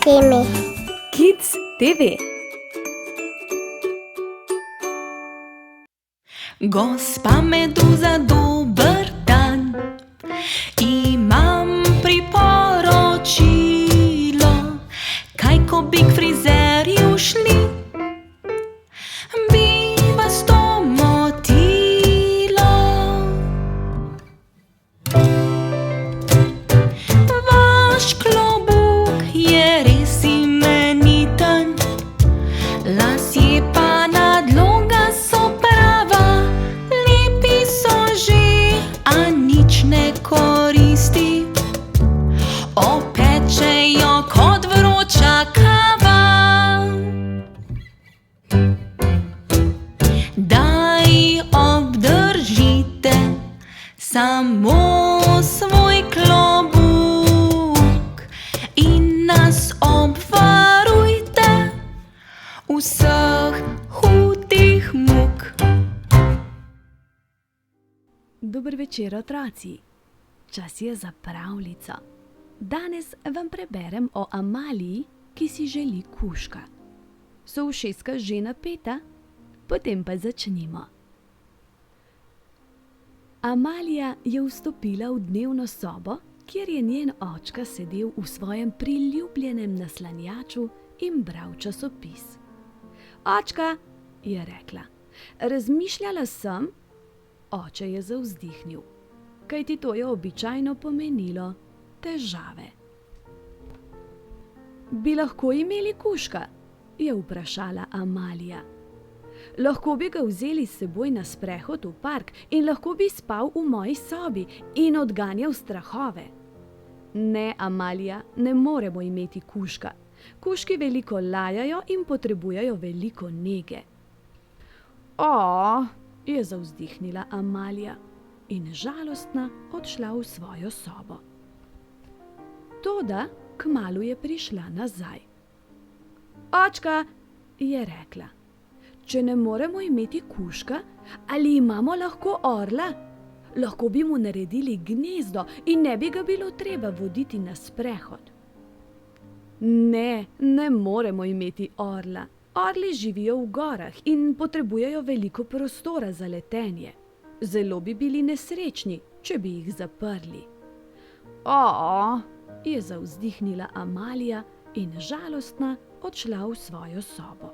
Simi. Kids TV. Gospa Meduza, dober dan. Imam priporočilo, kaj ko bi k frizerju šli, bi vas to motilo. Vaš klobuk je res imeniten, lasje pa nadloga so prava, lepi so že, a nič ne koristi, opečejo kot vroča kava. Daj obdržite samo svoj klobuk in nas obvarujte vseh hudih muk. Dober večer, otroci. Čas je za pravljico. Danes vam preberem o Amaliji, ki si želi kužka. So ušeska že napeta? Potem pa začnimo. Amalija je vstopila v dnevno sobo, kjer je njen očka sedel v svojem priljubljenem naslanjaču in bral časopis. Očka, je rekla, razmišljala sem. Oče je zavzdihnil, kajti to je običajno pomenilo težave. Bi lahko imeli kužka? Je vprašala Amalija. Lahko bi ga vzeli s seboj na sprehod v park in lahko bi spal v moji sobi in odganjal strahove. Ne, Amalija, ne moremo imeti kužka. Kužki veliko lajajo in potrebujejo veliko nege. Je zavzdihnila Amalija in žalostna odšla v svojo sobo. Toda kmalu je prišla nazaj. Očka, je rekla, če ne moremo imeti kužka, ali imamo lahko orla? Lahko bi mu naredili gnezdo in ne bi ga bilo treba voditi na sprehod. Ne, ne moremo imeti orla. Orli živijo v gorah in potrebujejo veliko prostora za letenje. Zelo bi bili nesrečni, če bi jih zaprli. Je zavzdihnila Amalija in žalostna odšla v svojo sobo.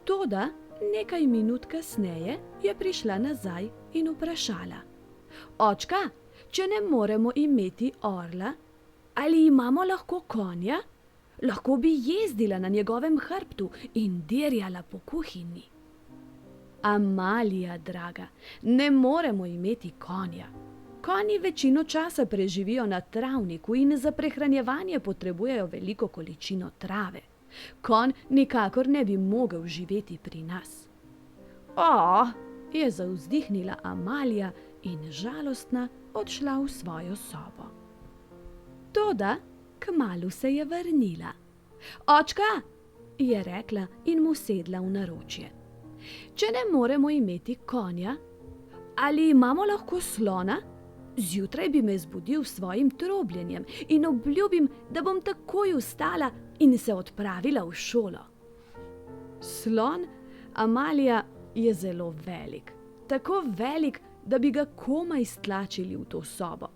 Toda nekaj minut kasneje je prišla nazaj in vprašala. Očka, če ne moremo imeti orla, ali imamo lahko konja? Lahko bi jezdila na njegovem hrbtu in dirjala po kuhinji. Amalija, draga, ne moremo imeti konja. Konji večino časa preživijo na travniku in za prehranjevanje potrebujejo veliko količino trave. Konj nikakor ne bi mogel živeti pri nas. Je zavzdihnila Amalija in žalostna odšla v svojo sobo. Toda kmalu se je vrnila. Očka, je rekla in mu sedla v naročje. Če ne moremo imeti konja, ali imamo lahko slona? Zjutraj bi me zbudil s svojim trobljenjem in obljubim, da bom takoj vstala in se odpravila v šolo. Slon, Amalija, je zelo velik. Tako velik, da bi ga komaj stlačili v to sobo.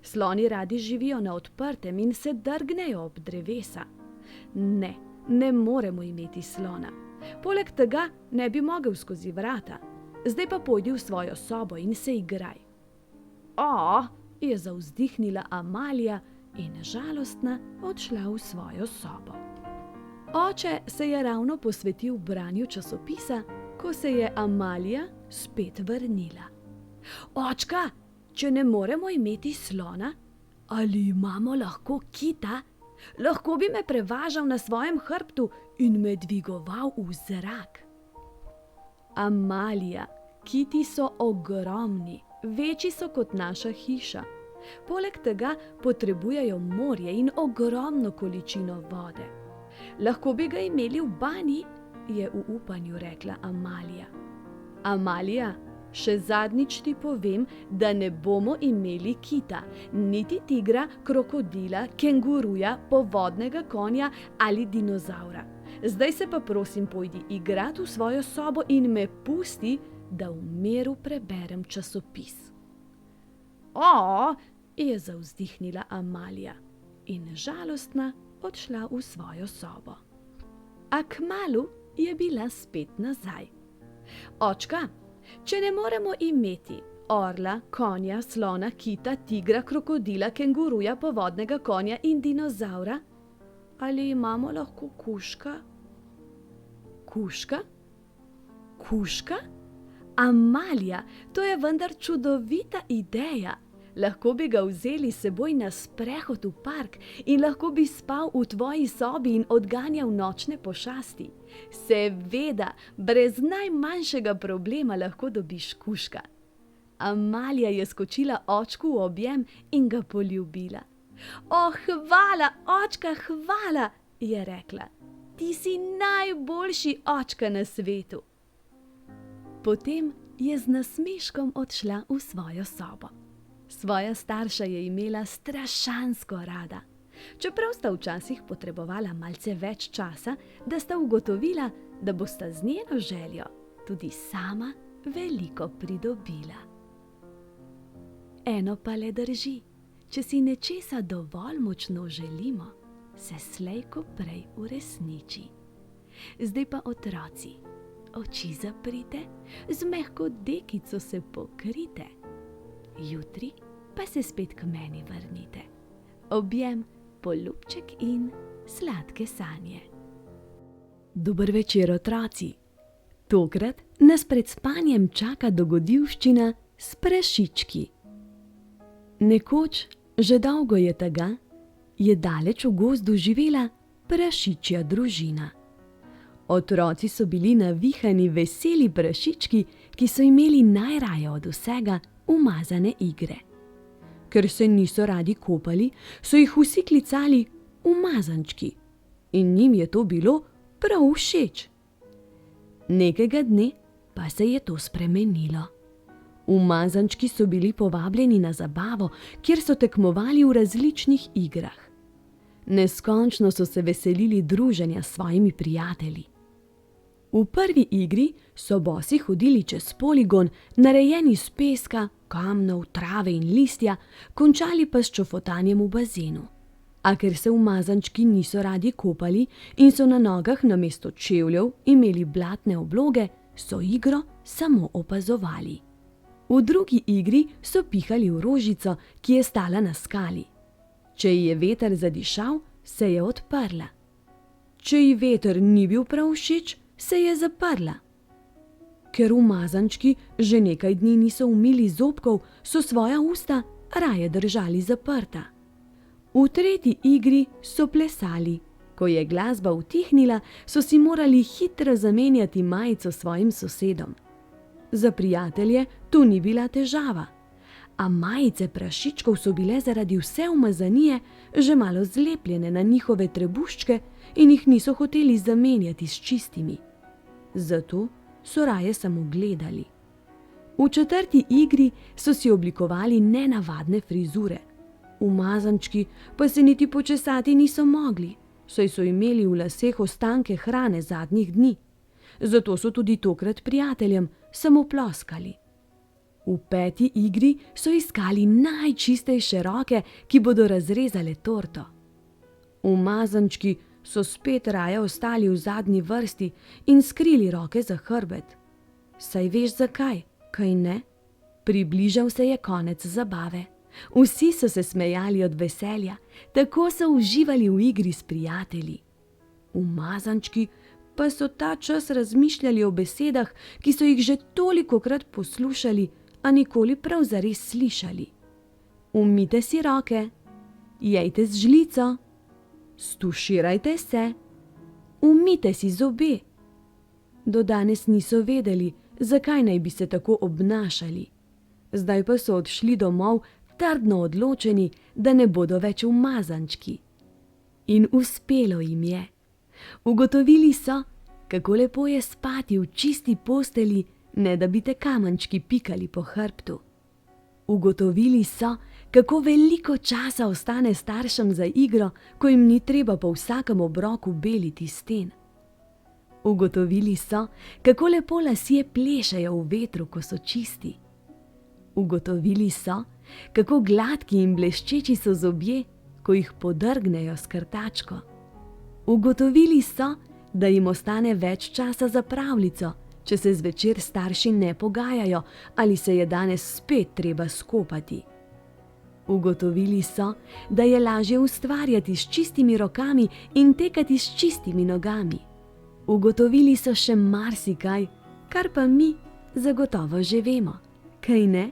Sloni radi živijo na odprtem in se drgnejo ob drevesa. Ne, ne moremo imeti slona. Poleg tega ne bi mogel skozi vrata. Zdaj pa pojdi v svojo sobo in se igraj. Je zavzdihnila Amalija in žalostna odšla v svojo sobo. Oče se je ravno posvetil branju časopisa, ko se je Amalija spet vrnila. Očka, če ne moremo imeti slona, ali imamo lahko kita? Lahko bi me prevažal na svojem hrbtu in me dvigoval v zrak. Amalija, kiti so ogromni, večji so kot naša hiša. Poleg tega potrebujejo morje in ogromno količino vode. Lahko bi ga imeli v banji, je v upanju rekla Amalija. Amalija, Še zadnjič ti povem, da ne bomo imeli kita, niti tigra, krokodila, kenguruja, povodnega konja ali dinozaura. Zdaj se pa prosim pojdi igrat v svojo sobo in me pusti, da v miru preberem časopis. O, je zavzdihnila Amalija in žalostna odšla v svojo sobo. A kmalu je bila spet nazaj. Očka, če ne moremo imeti orla, konja, slona, kita, tigra, krokodila, kenguruja, povodnega konja in dinozaura, ali imamo lahko kužka? Kužka? Kužka? Amalija, to je vendar čudovita ideja. Lahko bi ga vzeli s seboj na sprehod v park in lahko bi spal v tvoji sobi in odganjal nočne pošasti. Seveda, brez najmanjšega problema lahko dobiš kužka. Amalija je skočila očku v objem in ga poljubila. O, hvala, očka, hvala, je rekla. Ti si najboljši očka na svetu. Potem je z nasmeškom odšla v svojo sobo. Svoja starša je imela strašansko rada. Čeprav sta včasih potrebovala malce več časa, da sta ugotovila, da bosta z njeno željo tudi sama veliko pridobila. Eno pa le drži, če si nečesa dovolj močno želimo, se slej ko prej uresniči. Zdaj pa otroci, oči zaprite, z mehko dekico se pokrite. Jutri pa se spet k meni vrnite. Objem, poljubček in sladke sanje. Dober večer, otroci. Tokrat nas pred spanjem čaka dogodivščina s prašički. Nekoč, že dolgo je tega, je daleč v gozdu živela prašičja družina. Otroci so bili navihani veseli prašički, ki so imeli najraje od vsega umazane igre. Ker se niso radi kopali, so jih vsi klicali umazančki in njim je to bilo prav všeč. Nekega dne pa se je to spremenilo. Umazančki so bili povabljeni na zabavo, kjer so tekmovali v različnih igrah. Neskončno so se veselili druženja s svojimi prijatelji. V prvi igri so bosi hodili čez poligon, narejen iz peska, kamnov, trave in listja, končali pa s čofotanjem v bazenu. A ker se umazančki niso radi kopali in so na nogah namesto čevljev imeli blatne obloge, so igro samo opazovali. V drugi igri so pihali v rožico, ki je stala na skali. Če ji je veter zadišal, se je odprla. Če ji veter ni bil prav všeč, se je zaprla. Ker umazančki že nekaj dni niso umili zobkov, so svoja usta raje držali zaprta. V tretji igri so plesali. Ko je glasba utihnila, so si morali hitro zamenjati majico svojim sosedom. Za prijatelje to ni bila težava, a majice prašičkov so bile zaradi vse umazanije že malo zlepljene na njihove trebuščke in jih niso hoteli zamenjati s čistimi. Zato so raje samo gledali. V četrti igri so si oblikovali nenavadne frizure. Umazančki pa se niti počesati niso mogli, saj so imeli v laseh ostanke hrane zadnjih dni. Zato so tudi tokrat prijateljem samo ploskali. V peti igri so iskali najčistejše roke, ki bodo razrezale torto. Umazančki so spet raje ostali v zadnji vrsti in skrili roke za hrbet. Saj veš zakaj, kaj ne? Približal se je konec zabave. Vsi so se smejali od veselja, tako so uživali v igri s prijatelji. Umazančki pa so ta čas razmišljali o besedah, ki so jih že tolikokrat poslušali, a nikoli prav zares slišali. Umijte si roke, jejte z žlico, stuširajte se, umijte si zobe. Do danes niso vedeli, zakaj naj bi se tako obnašali. Zdaj pa so odšli domov trdno odločeni, da ne bodo več umazančki. In uspelo jim je. Ugotovili so, kako lepo je spati v čisti postelji ne da bi te kamenčki pikali po hrbtu. Ugotovili so, kako veliko časa ostane staršem za igro, ko jim ni treba po vsakem obroku beliti sten. Ugotovili so, kako lepo lasje plešejo v vetru, ko so čisti. Ugotovili so, kako gladki in bleščeči so zobje, ko jih podrgnejo s krtačko. Ugotovili so, da jim ostane več časa za pravljico, če se zvečer starši ne pogajajo ali se je danes spet treba skopati. Ugotovili so, da je lažje ustvarjati s čistimi rokami in tekati s čistimi nogami. Ugotovili so še marsikaj, kar pa mi zagotovo že vemo, kaj ne?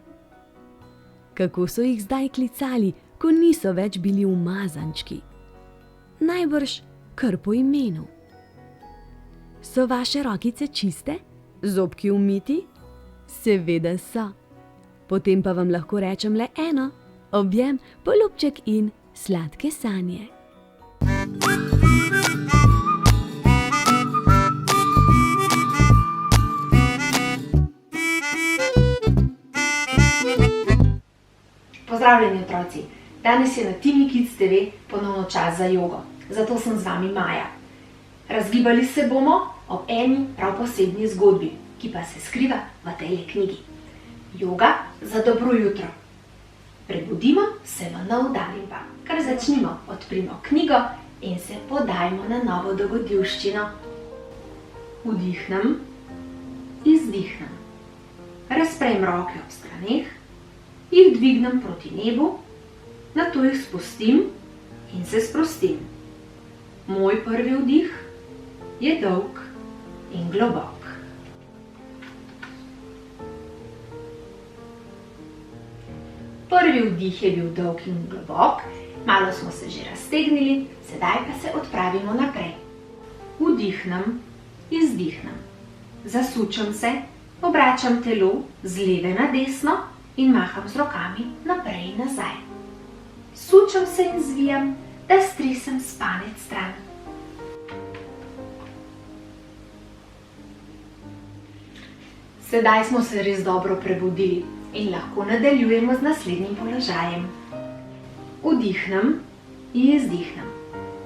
Kako so jih zdaj klicali, ko niso več bili umazančki? Najbrž kar po imenu. So vaše rokice čiste? Zobki umiti? Seveda so. Potem pa vam lahko rečem le eno: objem, poljubček in sladke sanje. Pozdravljeni otroci, danes je na Timi Kids TV ponovno čas za jogo, zato sem z vami Maja. Razgibali se bomo ob eni prav posebni zgodbi, ki pa se skriva v tej knjigi. Joga za dobro jutro. Prebudimo se v nov dan in pa kar začnimo, odprimo knjigo in se podajmo na novo dogodivščino. Vdihnem, izdihnem. Razprem roke ob straneh, jih dvignem proti nebu, nato jih spustim in se sprostim. Moj prvi vdih je dolg in globok. Prvi vdih je bil dolg in globok, malo smo se že raztegnili, sedaj pa se odpravimo naprej. Vdihnem, izdihnem. Zasučem se, obračam telo z leve na desno in maham z rokami naprej in nazaj. Sučem se in zvijam, da stresem spanec stran. Sedaj smo se res dobro prebudili in lahko nadaljujemo z naslednjim položajem. Vdihnem in izdihnem.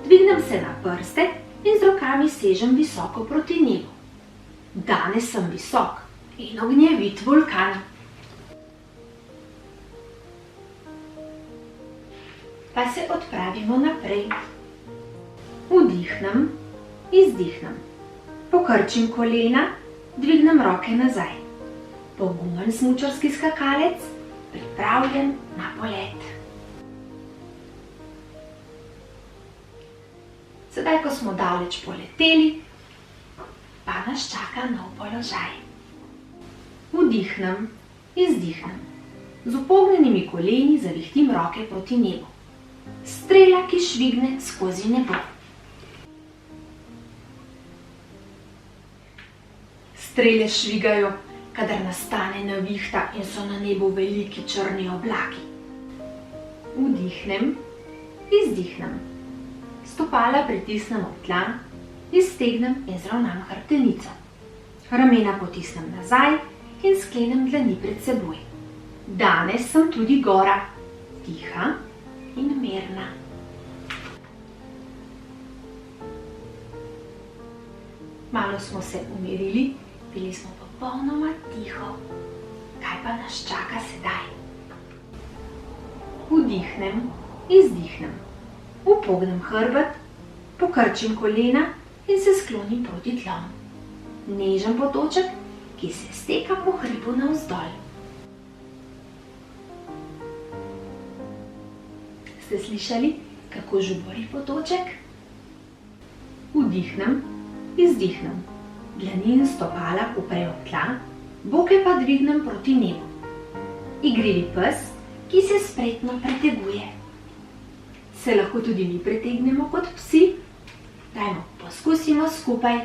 Dvignem se na prste in z rokami sežem visoko proti nebu. Danes sem visok in ognjevit vulkan. Pa se odpravimo naprej. Vdihnem, izdihnem. Pokrčim kolena, dvignem roke nazaj. Pogumen smučarski skakalec, pripravljen na polet. Sedaj, ko smo daleč poleteli, pa nas čaka nov položaj. Vdihnem, izdihnem. Z upognjenimi koleni zavihtim roke proti nebu. Strela, ki švigne skozi nebo. Strele švigajo, kadar nastane nevihta in so na nebu veliki črni oblaki. Vdihnem, izdihnem. Stopala pritisnem ob tla, iztegnem in zravnam hrbtenico. Ramena potisnem nazaj in sklenem dlani pred seboj. Danes sem tudi gora, tiha in mirna. Malo smo se umirili, bili smo popolnoma tiho. Kaj pa nas čaka sedaj? Vdihnem, izdihnem. Upognem hrbet, pokrčim kolena in se sklonim proti tlom. Nežen potoček, ki se steka po hribu navzdol. Ste slišali, kako žubori potoček? Vdihnem, izdihnem. Dlani in stopala uprejo v tla, boke pa dvignem proti nebu. Igrivi pes, ki se spretno preteguje. Se lahko tudi mi pretegnemo kot psi? Dajmo, poskusimo skupaj.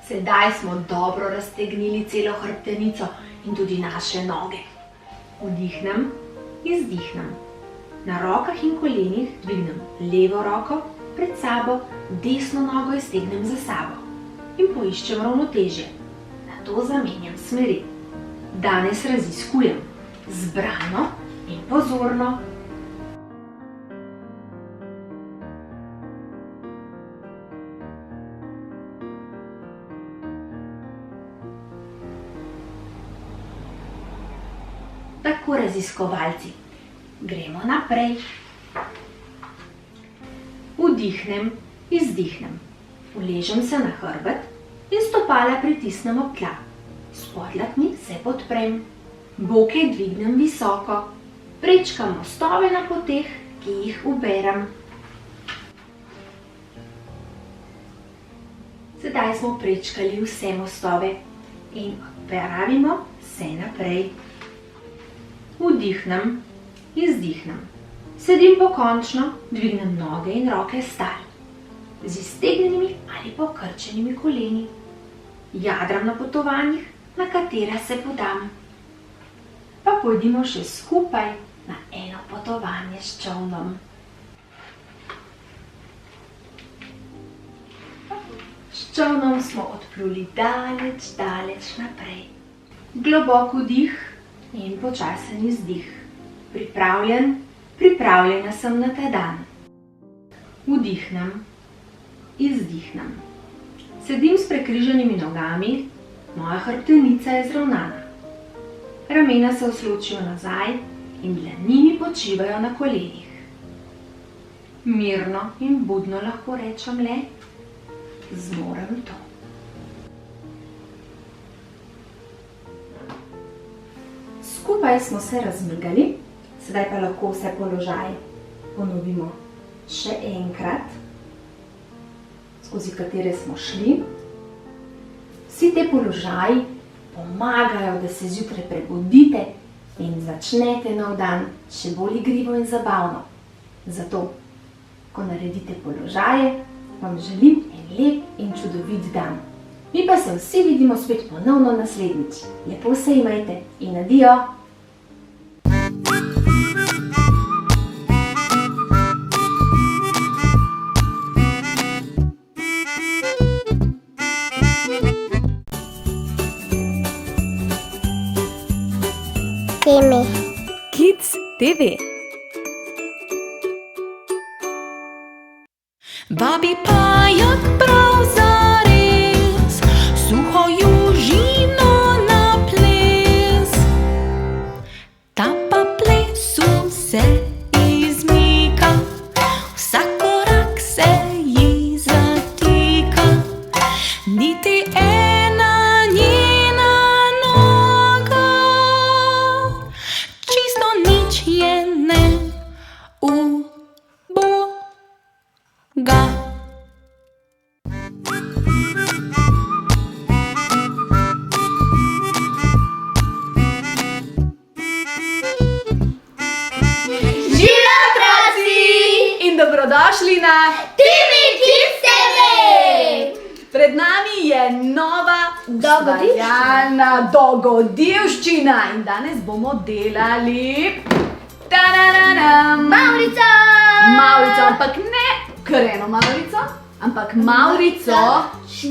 Sedaj smo dobro raztegnili celo hrbtenico in tudi naše noge. Vdihnem, izdihnem. Na rokah in kolenih dvignem levo roko pred sabo, desno nogo iztegnem za sabo. in poiščem ravnotežje. Nato zamenjam smeri. Danes raziskujem zbrano in pozorno. Tako, raziskovalci, gremo naprej. Vdihnem, izdihnem. Uležem se na hrbet in stopala pritisnem ob tla. S podlakmi se podprem. Boke dvignem visoko. Prečkam mostove na poteh, ki jih uberem. Sedaj smo prečkali vse mostove in odpravimo se naprej. Vdihnem, izdihnem. Sedim pokončno, dvignem noge in roke stal, z iztegnjenimi ali pokrčenimi koleni. Jadram na potovanjih, na katera se podam. Pa pojdimo še skupaj na eno potovanje s čolnom. S čolnom smo odpluli daleč, daleč naprej. Globok vdih in počasen izdih. Pripravljena sem na ta dan. Vdihnem, izdihnem. Sedim s prekrižanimi nogami, moja hrbtenica je zravnana. Ramena se osločijo nazaj in dlanini počivajo na kolenih. Mirno in budno lahko rečem le: zmorem to. Skupaj smo se razmigali, sedaj pa lahko vse položaje ponovimo še enkrat, skozi katere smo šli. Vsi te položaji pomagajo, da se zjutraj prebudite in začnete nov dan še bolj igrivo in zabavno. Zato, ko naredite položaje, vam želim en lep in čudovit dan. Mi pa se vsi vidimo spet ponovno naslednjič. Lepo se imajte in adijo! Kids TV. Vabi pajak prav zares, suho južino na ples. Ta pa plesu se izmika, vsak korak se ji zatika. Niti ena njena noga čisto nič je ne uboga. Živijo otroci! In dobrodošli na Timi Kids TV! Pred nami je nova ustvarjalna dogodivščina in danes bomo delali Mavrico! Mavrico, ampak ne kar eno Mavrico, ampak Mavrico s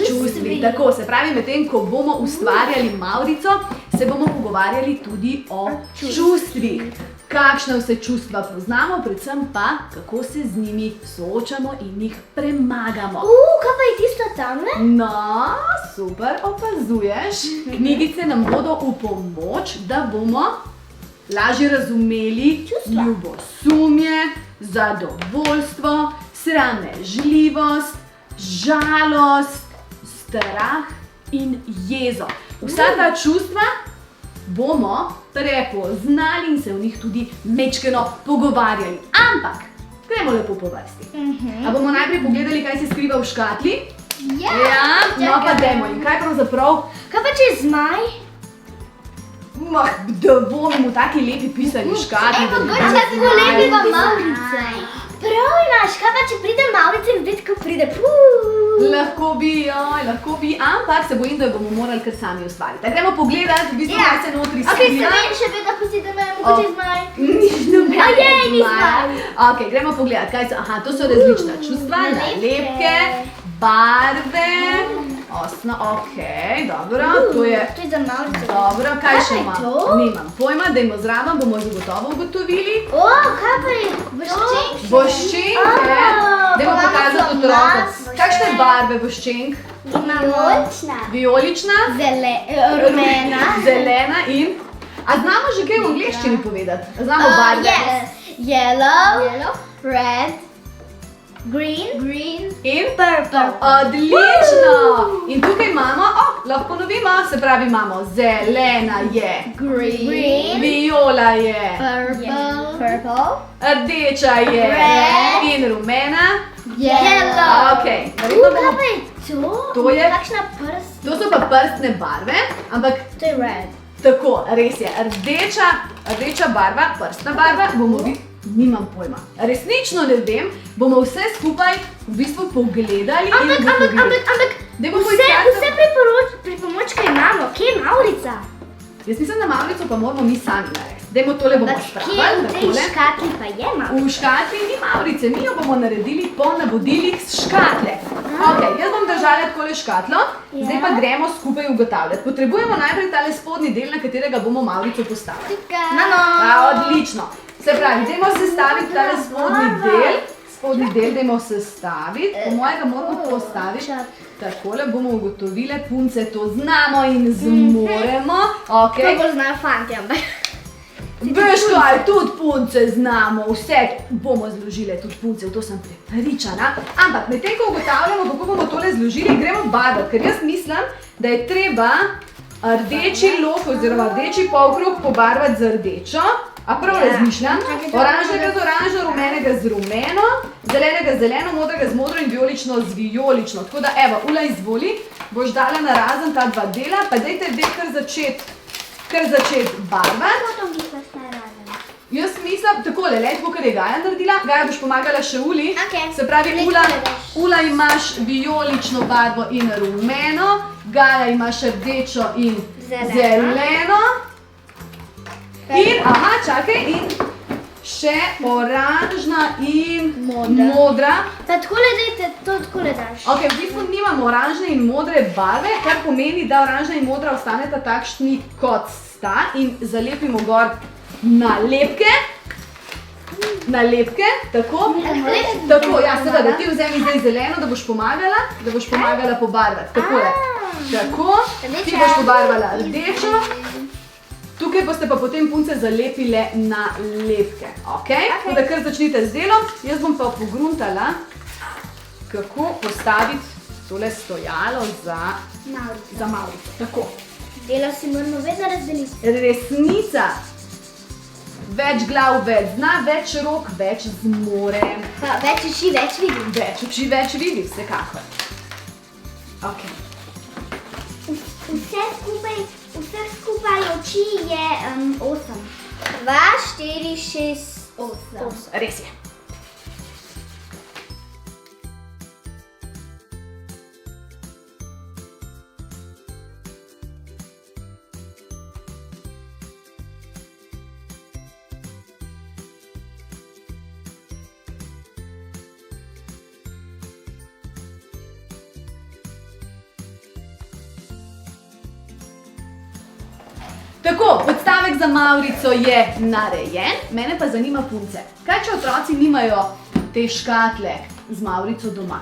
čustvi. Tako, se pravi, medtem ko bomo ustvarjali Mavrico, se bomo pogovarjali tudi o čustvih. Kakšne vse čustva poznamo, predvsem pa, kako se z njimi soočamo in jih premagamo. Kaj pa je tisto tamle? No, super opazuješ. Knjigice nam bodo v pomoč, da bomo lažje razumeli ljubosumje, zadovoljstvo, sramežljivost, žalost, strah in jezo. Vsa ta čustva bomo prepoznali in se v njih tudi mečkeno pogovarjali. Ampak, gremo lepo po vrsti. A bomo najprej pogledali, kaj se skriva v škatli? Ja, no pa dajmo. In kaj pravzaprav? Kaj pa če je zmaj? Da bomo v taki lepi pisali škatli. Mogoče tako lepi pa Mavrice. Prav imaš, kaj pa če pride Mavrica in zdaj tako pride Lahko bi, ampak se bojim, da bomo morali kar sami ustvariti. Gremo pogledati, v bistvu, kaj se notri skriva. Ok, se meni še vedno pusti, da me mogoče zmaj. Ni zmaj. Ok, gremo pogledati, kaj so. Aha, to so različna čustva, nalepke, barve. okej, dobro, to je... To je za Maurico. Dobro, kaj še Kaj je imam? to? Nimam pojma, dajmo zraven, bomo zagotovo ugotovili. O, kaj pa je? Voščenk? Voščenke, dajmo pokazati otrokom. Kakšne barve voščenk? Vijolična. Vijolična, Rumena. zelena in... A znamo že kaj v angleščini povedati? A znamo barve? Yes. Yellow. Red. Green. In? Purple. Odlično! In tukaj imamo, lahko ponovimo, se pravi imamo zelena je, Green. viola je, Purple. rdeča je Red. in rumena. Yellow. Okej, verjetno Kaj bomo... pa je to? To je- Kakšna prst? To so pa prstne barve, ampak To je red. tako, res je, rdeča barva, prstna barva, bomo nimam pojma. Resnično ne vem, bomo vse skupaj v bistvu pogledali in ugotovili. Ampak, Dajmo vse poiskati. pripomočke imamo. Kje je Maurica? Jaz mislim, da Maurico pa moramo mi sami narediti. Dajmo tole bomo Kje spravili, v tej takole. škatli pa je Maurica? V škatli ni Maurice, mi jo bomo naredili po navodilih z škatle. Ok, jaz bom držala takole škatlo, zdaj pa gremo skupaj ugotavljati. Potrebujemo najprej tale spodnji del, na katerega bomo Maurico postavili. Odlično. Se pravi, dajmo sestaviti tale spodnji del dajmo sestaviti, po mojega moramo postaviti. Takole bomo ugotovile, punce to znamo in zmoremo. Ok. To bolj znajo fanti, ampak. Veš kaj, tudi punce znamo, vse bomo zložile, tudi punce, v to sem prepričana. Ampak medtem ko ugotavljamo, kako bomo tole zložili, gremo barvati, ker jaz mislim, da je treba rdeči lok oziroma rdeči polkrog pobarvati z rdečo. A prav razmišljam? Oranžnega z oranžno, rumenega z rumeno, zelenega z zeleno, modrega z modro in vijolično z vijolično. Tako da, evo, Ula izvoli, boš dala narazen ta dva dela, pa dajte kar začeti barvati. Jaz mislim, takole, tako kar je Gaja naredila, Gaja boš pomagala še Uli. Okej. Se pravi, Ula imaš vijolično barvo in rumeno, Gaja imaš rdečo in zeleno. In, čakaj, in še oranžna in modra. Pa takole dajte, to takole daš. Ok, v bistvu nimamo oranžne in modre barve, kar pomeni, da oranžna in modra ostaneta takšni, kot sta in zalepimo gor nalepke. Tako. Tako, ja, seveda, ti vzemi zdaj zeleno, da boš pomagala pobarvati. Takole. Tako, ti boš pobarvala rdečo. Tukaj boste pa potem punce zalepile nalepke, ok? Tako da kar začnite z delom, jaz bom pa pogruntala, kako postaviti tole stojalo za Maurico. Tako. Delo si moramo vedno razdeliti. Resnica. Več glav, več zna, več rok, več zmore. Pa več oči, več vidim. Več oči, več vidi, vsekakor. Ok. Vseh skupaj oči je 8. 2, 4, 6, 8. Res je. Tako, podstavek za Maurico je narejen, mene pa zanima punce. Kaj če otroci nimajo te škatle z Maurico doma?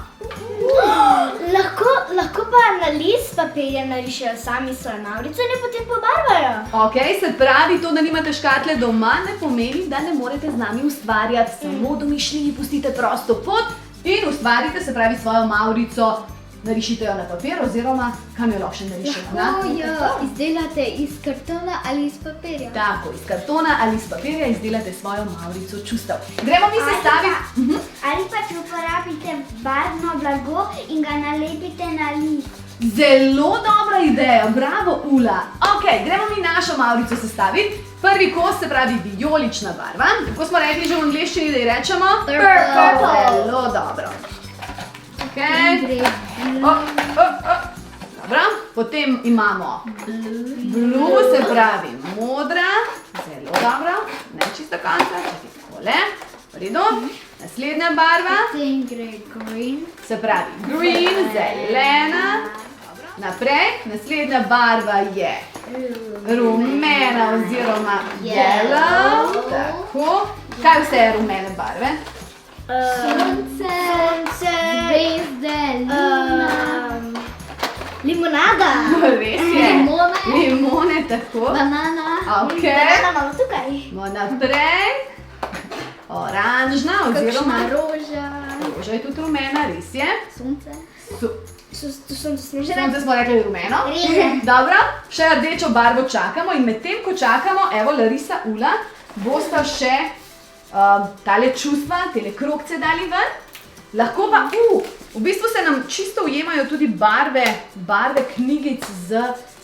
Lahko pa na list papirja narišejo sami svojo Maurico in jo potem pobarvajo. Ok, se pravi, to, da nimate škatle doma, ne pomeni, da ne morete z nami ustvarjati. Samo domišljiji pustite prosto pot in ustvarite, se pravi, svojo Maurico. Narišite jo na papir oziroma kam jo lahko še narišete? Lahko jo izdelate iz kartona ali iz papirja. Tako, iz kartona ali iz papirja izdelate svojo Maurico čustev. Gremo mi sestaviti. Ali pač uporabite barvno blago in ga nalepite na list. Zelo dobra ideja, bravo Ula. Ok, gremo mi našo Maurico sestaviti. Prvi kos se pravi vijolična barva. Kako smo rekli že v angleščini, da ji rečemo? Purple. Zelo dobro. Ok. Dobro, potem imamo blue, se pravi modra. Zelo dobro, ne čisto konca, čakaj takole. V redu. Naslednja barva. Potem gre green. Se pravi green, zelena. Dobro. naprej. Naslednja barva je rumena oziroma yellow. Tako. Kaj vse je rumene barve? Sonce, zvezde, limonada, Res je. Limone, tako. banana, Ok. banana imamo tukaj. No, naprej. Oranžna oziroma roža, roža je tudi rumena, res je. sonce. To sonce smo že Sonce smo rekli rumeno. Res. Dobro, še rdečo barvo čakamo in medtem, ko čakamo, evo Larisa, Ula, bosta še tale čustva, tele krogce dali ven. Lahko pa, v bistvu se nam čisto ujemajo tudi barve knjigic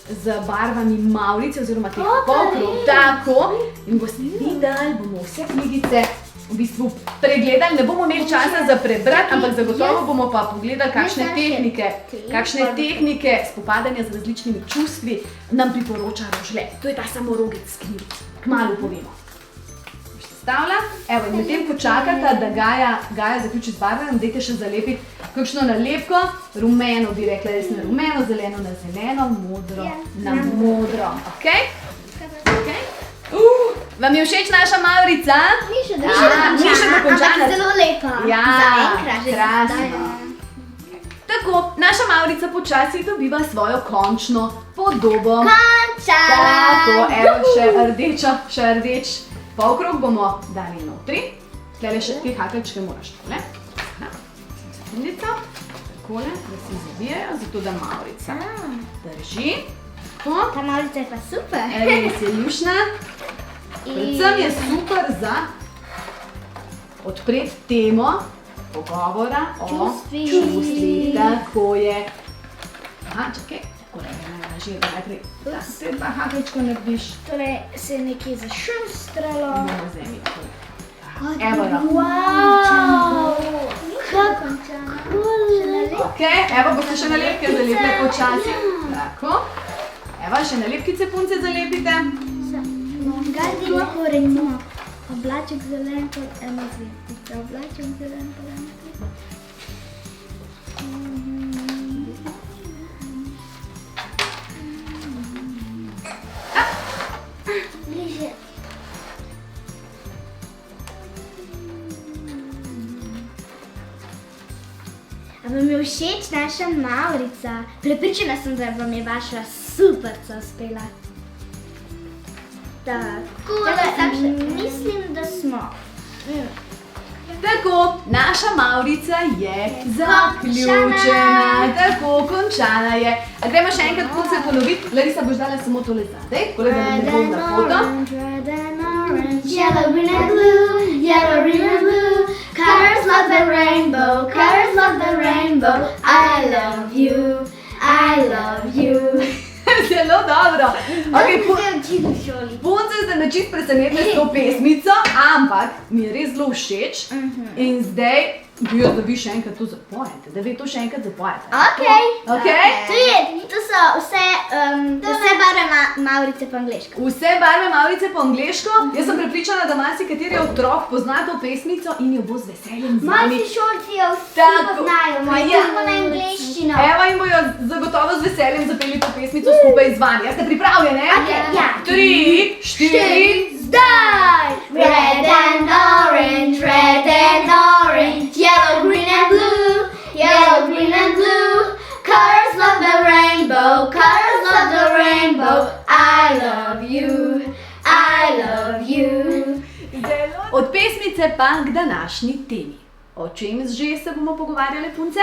z barvami mavrice oziroma teh pokrov. Tako. In boste videli, bomo vse knjigice v bistvu pregledali. Ne bomo imeli časa za prebrati, ampak zagotovo bomo pa pogledali, kakšne tehnike spopadanja z različnimi čustvi nam priporoča Rožle. To je ta samorogec knjigic. Kmalu povemo. Evo, in medtem, ko čakata, da Gaja zaključi z barvanjem, dajte še zalepiti kakšno nalepko. Rumeno bi rekla, res na rumeno, zeleno na zeleno, modro na modro. Ok? Vam je všeč naša Mavrica? Ni še Ni še dokončana. ampak zelo lepa. Ja, Zaenkrat že krasno. Tako, naša Mavrica počasi dobiva svojo končno podobo. Končala! Tako, evo še rdeč polkrog bomo dali notri. Tlele še te hakeljčke moraš tole. Sekundico. Takole, da se zavijajo, zato da Mavrica drži. Tako. Ta malica je pa super. Res je lušna. Predvsem je super za odpreti temo pogovora o čustvih. Tako je. Aha, čakaj. Takole je najlažje, da najprej te dva hakeljčka narediš. Torej se je nekje zašustralo. Bomo vzemi takole. Evo jo. Wow! Kako lepo. Ok, evo boste še nalepke zalepile počasi. Tako. Evo, še nalepkice punce zalepite. Gardino korenimo. Oblaček zelen kot ena zvezdica. Oblaček zelen kot ena zvezdica. Bliže. A vam je všeč naša Mavrica? Prepričana sem, da vam je vaša superca uspela. Tako, mislim, da smo. Tako, naša Mavrica je zaključena. Tako, končana je. A gremo še enkrat punce ponoviti. Larisa, boš dala samo tole zadaj, kolega da ne bom na foto. Red and orange, yellow, green and blue, yellow, green and blue. Colors love the rainbow, colors love the rainbow. I love you, I love you. Zelo dobro. Okay, učili v šoli. punce ste me čisto presenetili s to pesmico, ampak mi je res zelo všeč. In zdaj bi jo, da vi še enkrat to zapojete, da vi to še enkrat zapojete. Okay. To so vse barve Mavrice po angleško. Vse barve Mavrice po angleško. Jaz sem prepričana, da marsikateri otrok pozna to pesmico in jo bo z veseljem z nami. Moji šolci jo vsi Tako. poznajo, moji Ja. smo na angleščino. Evo in bojo zagotovo z veseljem zapeli to pesmico skupaj z vami. Ste pripravljene? Ja. 3, 4, Zdaj! Red and orange, yellow, green and blue, yellow, green and blue. Colors love the rainbow, colors love the rainbow. I love you, I love you. Od pesmice pa k današnji temi. O čem že se bomo pogovarjali, punce?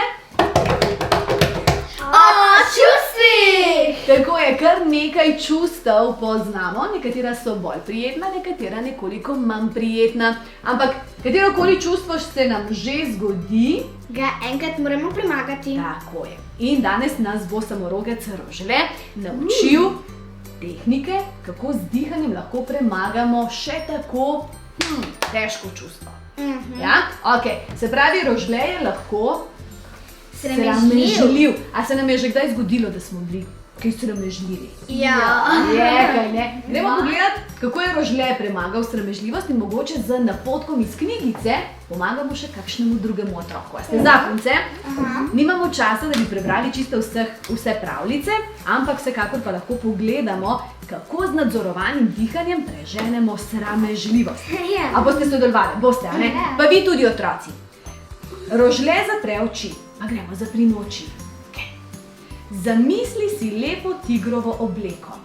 O čustvih! Tako je, kar nekaj čustev poznamo, nekatera so bolj prijetna, nekatera nekoliko manj prijetna. Ampak katerokoli čustvo se nam že zgodi, Ga enkrat moramo premagati. tako je. In danes nas bo samorogec Rožle naučil tehnike, kako z dihanjem lahko premagamo še tako težko čustvo. Ja? Ok, se pravi, Rožle je lahko sramežljiv. A se nam je že kdaj zgodilo, da smo bili kaj sramežljivi. Ja. Je, kaj ne? Gremo pogledat, kako je Rožle premagal sramežljivost in mogoče z napotkom iz knjigice pomagamo še kakšnemu drugemu otroku. A ste zapunce? Nimamo časa, da bi prebrali čisto vse pravljice, ampak vsekakor pa lahko pogledamo, kako z nadzorovanim dihanjem preženemo sramežljivost. A boste sodelovali? Boste, a ne? Pa vi tudi otroci. Rožle zapre oči. Pa gremo, zaprimo oči. Zamisli si lepo tigrovo obleko.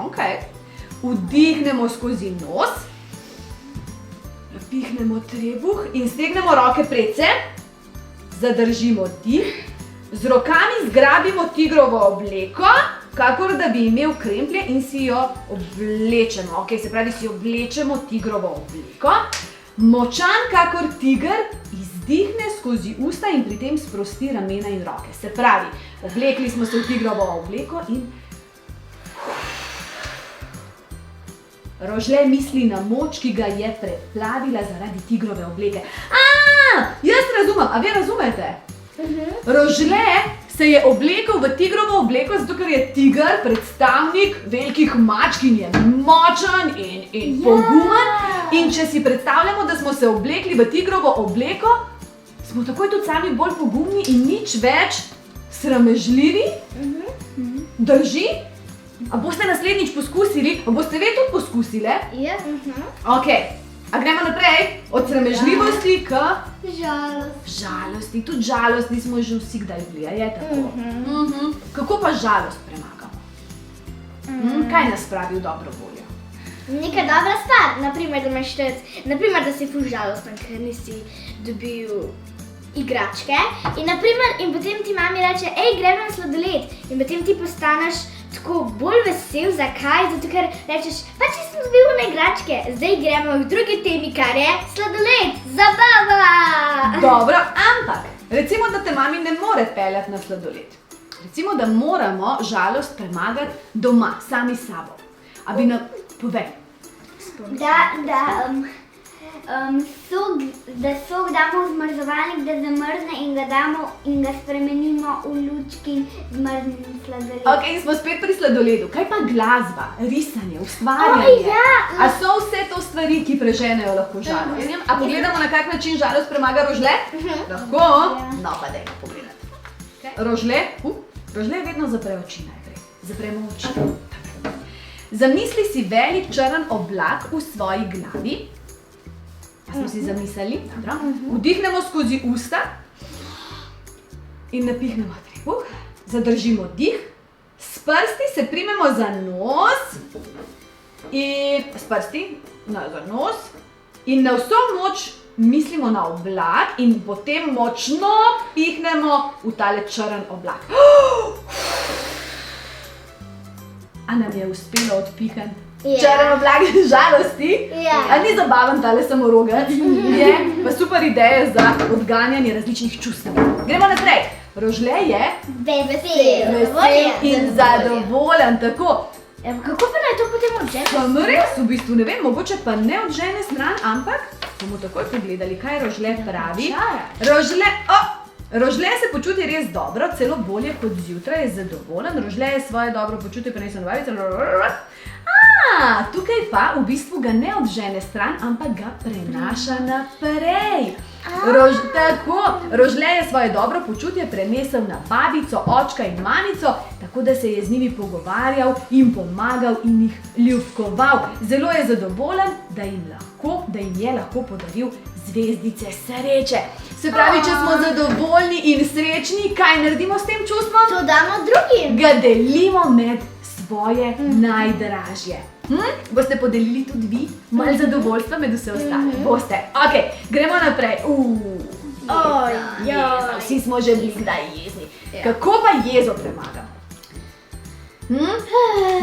Okay. Vdihnemo skozi nos, napihnemo trebuh in stegnemo roke predse. Zadržimo dih, z rokami zgrabimo tigrovo obleko, kakor da bi imel kremplje in si jo oblečemo. Se pravi, si oblečemo tigrovo obleko. Močan kakor tiger izdihne skozi usta in pri tem sprosti ramena in roke. Se pravi, oblekli smo se v tigrovo obleko in Rožle misli na moč, ki ga je preplavila zaradi tigrove obleke. Jaz razumem, a vi razumete? Rožle se je oblekel v tigrovo obleko, zato ker je tiger predstavnik velikih mačk in je močan in pogumen. In če si predstavljamo, da smo se oblekli v tigrovo obleko, smo takoj tudi sami bolj pogumni in nič več sramežljivi. Drži? A boste naslednjič poskusili? A boste vi tudi poskusile? Ja. A gremo naprej? Od sramežljivosti k Žalost. Tudi žalosti smo že vsi kdaj bili, a je tako? Kako pa žalost premagamo? Kaj nas spravi v dobro voljo? Neka dobra stvar, naprimer, da si ful žalosten, ker nisi dobil igračke in potem ti mami reče, gremo na sladoled in potem ti postaneš tako bolj vesel. Zakaj? Zato ker rečeš, pač nisem dobil na igračke, zdaj gremo v drugi temi, kar je sladoled, zabava! Dobro, ampak recimo, da te mami ne more peljati na sladoled. Recimo, da moramo žalost premagati doma, sami s sabo. A bi nam povej? Da sok damo v zmrzovalnik, da zamrzne in ga spremenimo v lučki zmrznjen sladoled. In smo spet pri sladoledu. Kaj pa glasba, risanje, ustvarjanje? A so vse to stvari, ki preženejo lahko žalost? A pogledamo, na kak način žalost premaga Rožle? Lahko? No, pa dajmo pogledati. Rožle vedno zapre oči najprej. Zapremo oči. Zamisli si velik črn oblak v svoji glavi. Smo si zamislili? Dobro. Vdihnemo skozi usta in napihnemo trebuh. Zadržimo dih. S prsti se primemo za nos in na vso moč mislimo na oblak in potem močno pihnemo v tale črn oblak. A nam je uspelo odpihati črn oblak žalosti? A ni zabaven tale samorogac? Je pa super ideja za odganjanje različnih čustev. Gremo naprej. Rožle je vesel in zadovoljen, tako. Kako pa naj to potem odžene? Sam res, v bistvu ne vem, mogoče pa ne odžene stran, ampak bomo takoj pogledali, kaj Rožle pravi. Rožle se počuti res dobro, celo bolje kot zjutraj, je zadovoljen. Rožle je svoje dobro počutje prenesel na babico. Tukaj pa v bistvu ga ne odžene stran, ampak ga prenaša naprej. Rožle je svoje dobro počutje prenesel na babico, očka in mamico, tako da se je z njimi pogovarjal in pomagal in jih ljubkoval. Zelo je zadovoljen, da jim je lahko podaril zvezdice sreče. Se pravi, če smo zadovoljni in srečni, kaj naredimo s tem čustvom? To damo drugim. Ga delimo med svoje najdražje. Boste podelili tudi vi malo zadovoljstva med vse ostale? Boste. Gremo naprej. Vsi smo že bili kdaj jezni. Kako pa jezo premagamo?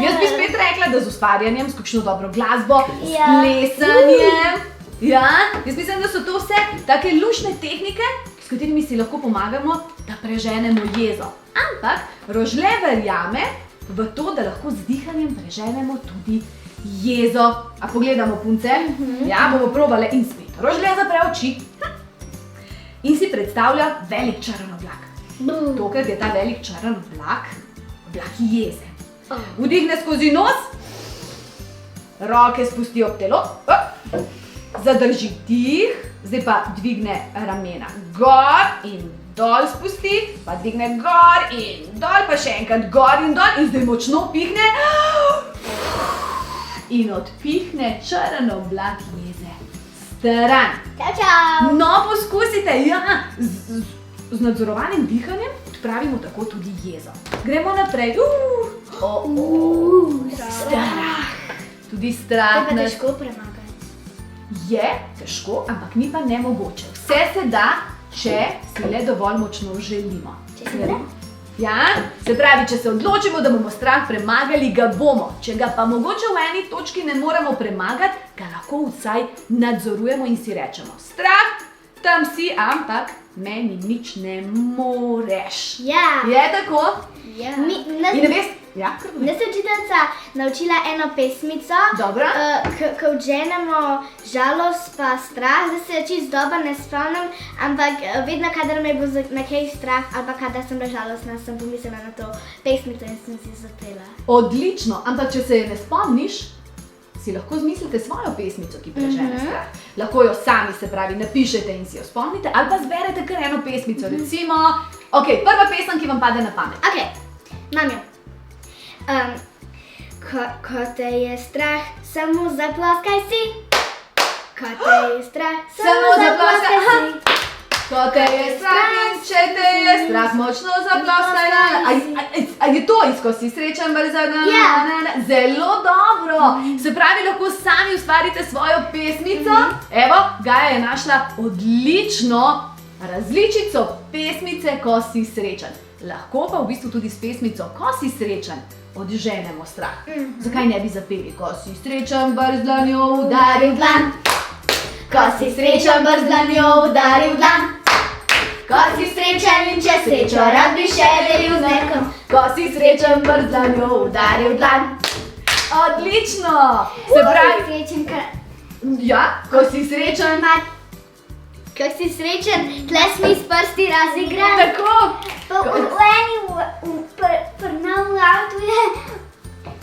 Jaz bi spet rekla, da z ustvarjanjem, s kakšno dobro glasbo, s plesanjem. Jaz mislim, da so to vse take luštne tehnike, s katerimi si lahko pomagamo, da preženemo jezo. Ampak Rožle verjame v to, da lahko z dihanjem preženemo tudi jezo. A pogledamo, punce? Bomo probale in spet. Rožle zapre oči in si predstavlja velik črn oblak. Tokrat je ta velik črn oblak oblaki jeze. Vdihne skozi nos, roke spusti ob telo, zadrži dih, zdaj pa dvigne ramena gor in dol spusti, pa dvigne gor in dol, pa še enkrat gor in dol in zdaj močno pihne in odpihne črn oblak jeze. Stran. Čau, čau. No, poskusite, ja, z nadzorovanim dihanjem odpravimo tako tudi jezo. Gremo naprej. Strah. Tudi strah To je pa nas težko premagati. je težko, ampak ni pa nemogoče. Vse se da, če si le dovolj močno želimo. Če se da? Ja, se pravi, če se odločimo, da bomo strah premagali, ga bomo. Če ga pa mogoče v eni točki ne moremo premagati, ga lahko vsaj nadzorujemo in si rečemo: strah, tam si, ampak meni nič ne moreš. Ja. Je tako? Ja. In ne veš, ja, kar Nas je učiteljica naučila eno pesmico, Dobro. ko odženemo žalost pa strah. Zdaj se čisto dobro ne spomnim, ampak vedno, kadar me bo na kaj strah ali pa kadar sem bila žalostna, sem pomislila na to pesmico in sem si zapela. Odlično, ampak če se je ne spomniš, si lahko zmislite svojo pesmico, ki prežene strah. Lahko jo sami, se pravi, napišete in si jo spomnite, ali pa zberete kar eno pesmico. Recimo, prva pesem, ki vam pade na pamet. Ok, imam jo. Ko te je strah, samo zaploskaj si. Ko te je strah, samo zaploskaj si. Ko te je strah in če te je strah, močno zaploskaj. A je to, ko si srečen, Ja. Zelo dobro. Se pravi, lahko sami ustvarite svojo pesmico. Evo, Gaja je našla odlično različico pesmice, ko si srečen. Lahko pa v bistvu tudi s pesmico, ko si srečen, odženemo strah. Zakaj ne bi zapeli? Ko si srečen, brzdlanjo udari v dlan. Ko si srečen, brzdlanjo udari v dlan. Ko si srečen in če srečo rad bi še delil z nekom. Ko si srečen, brzdlanjo udari v dlan. Odlično! Se pravi, srečen, ja, ko si srečen, ko si srečen, tle smo s prsti razigrali. tako. V novem avtu je,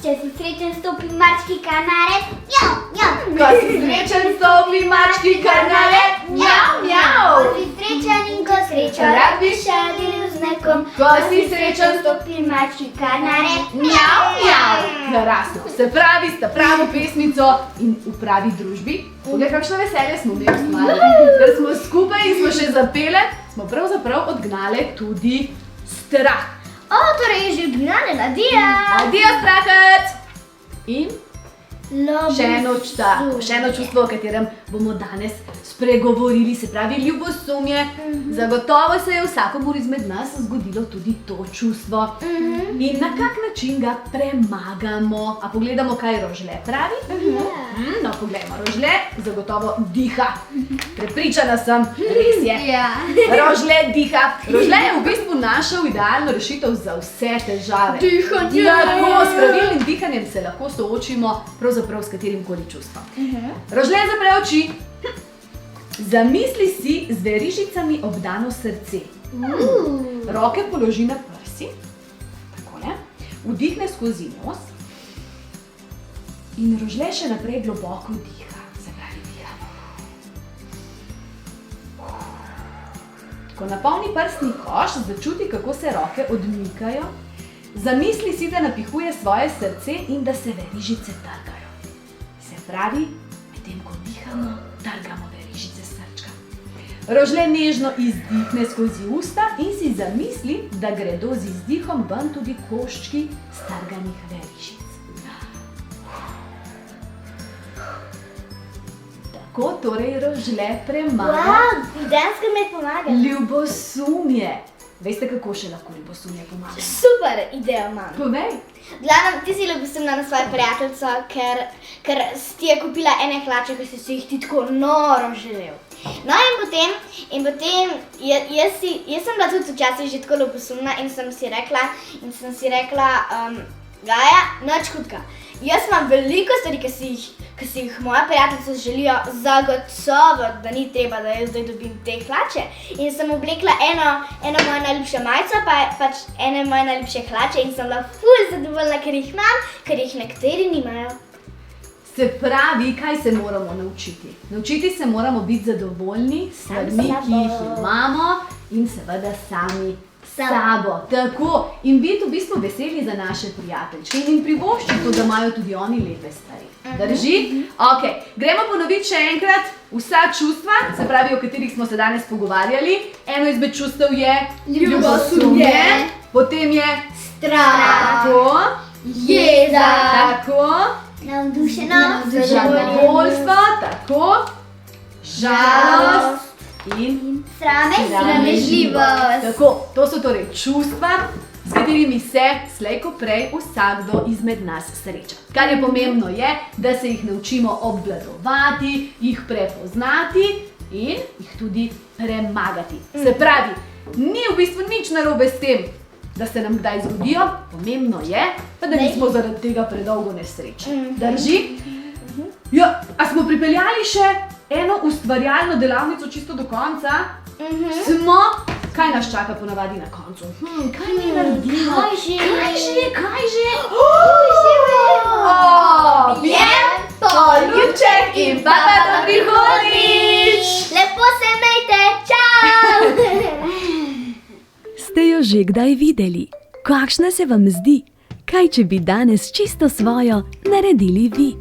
če si srečen, stopi mački kanare. Mjau, mjau. Ko si srečen, stopi mački kanale. Mjau, mjau. Ko si srečen in ko srečo rad bi še delil z nekom. Ko si srečen, stopi mački kanare. Mjau, mjau. Krasno. Se pravi, sta pravo pesmico in v pravi družbi. Poglej, kakšno veselje smo imeli ustvarili. Ker smo skupaj in smo še zapele, smo pravzaprav odgnale tudi strah. Torej je že odgnane, adijo. Adijo, strahec! In še eno čustvo, o katerem bomo danes spregovorili, se pravi ljubosumje. Zagotovo se je vsakomur izmed nas zgodilo tudi to čustvo. In na kak način ga premagamo? A pogledamo, kaj Rožle pravi? No, poglejmo, Rožle zagotovo diha. Prepričana sem, res je. Ja. Rožle diha. Rožle je v bistvu našel idealno rešitev za vse težave. Dihanje. Tako, s pravilnim dihanjem se lahko soočimo pravzaprav s katerim koli čustvom. Rožle zapre oči. Zamisli si z verižicami obdano srce. Roke položi na prsi. Takole. Vdihne skozi nos. In Rožle še naprej globoko diha. Se pravi, diha. Ko napolni prsni koš, začuti, kako se roke odmikajo. Zamisli si, da napihuje svoje srce in da se verižice trgajo. Se pravi, medtem ko dihamo, trgamo verižice srčka. Rožle nežno izdihne skozi usta in si zamisli, da gredo z izdihom ven tudi koščki strganih verižic. Tako torej Rožle premaga Dejansko mi je pomagal. ljubosumje. Veste, kako še lahko ljubosumje pomaga? Super ideja imam. Povej. Glavno, ti si ljubosumna na svojo prijateljico, ker si ti je kupila ene hlače, ki si jih ti tako noro želel. No in potem jaz sem bila tudi včasih že tako ljubosumna in sem si rekla, Gaja, nič hudega. Jaz imam veliko stvari, ki si jih moja prijateljica želijo, zagotovo, da ni treba, da jaz zdaj dobim te hlače. In sem oblekla eno moja najljubša majico, pač ene moje najljubše hlače in sem bila ful zadovoljna, ker jih imam, ker jih nekateri nimajo. Se pravi, kaj se moramo naučiti? Naučiti se moramo biti zadovoljni s stvarmi, ki jih imamo in seveda sami sabo. Tako. In biti v bistvu veseli za naše prijateljčke in jim privoščiti to, da imajo tudi oni lepe stvari. Drži? Ok, gremo ponoviti še enkrat vsa čustva, se pravi, o katerih smo se danes pogovarjali. Eno izmed čustev je ljubosumje, potem je Strah, tako, jeza, tako, navdušenost, zadovoljstvo, tako, žalost in sramežljivost. tako. To so torej čustva, s katerimi se slej ko prej vsakdo izmed nas sreča. Kar je pomembno je, da se jih naučimo obvladovati, jih prepoznati in jih tudi premagati. Se pravi, ni v bistvu nič narobe s tem, da se nam kdaj zgodijo, pomembno je, pa da nismo zaradi tega predolgo nesrečni. Drži? Ja, a smo pripeljali še eno ustvarjalno delavnico čisto do konca? Smo? Kaj nas čaka ponavadi na koncu? Kaj mi naredimo? Kaj že? Objem, poljubček in pa do prihodnjič! Lepo se imejte, čau! Ste jo že kdaj videli? Kakšna se vam zdi? Kaj, če bi danes čisto svojo naredili vi?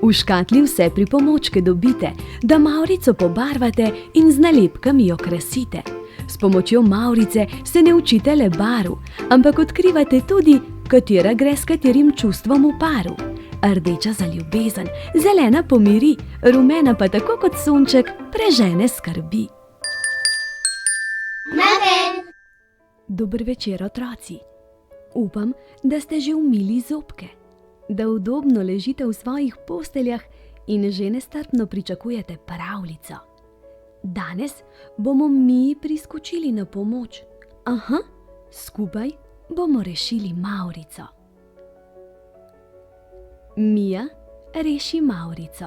V škatli vse pripomočke dobite, da mavrico pobarvate in z nalepkami jo krasite. S pomočjo mavrice se ne učite le barv, ampak odkrivate tudi, katera gre s katerim čustvom v paru. Rdeča za ljubezen, zelena pomiri, rumena pa tako kot sonček prežene skrbi. Namen! Dober večer, otroci. Upam, da ste že umili zobke, da udobno ležite v svojih posteljah in že nestrpno pričakujete pravljico. Danes bomo mi priskočili na pomoč. Aha, skupaj bomo rešili mavrico. Mija reši mavrico.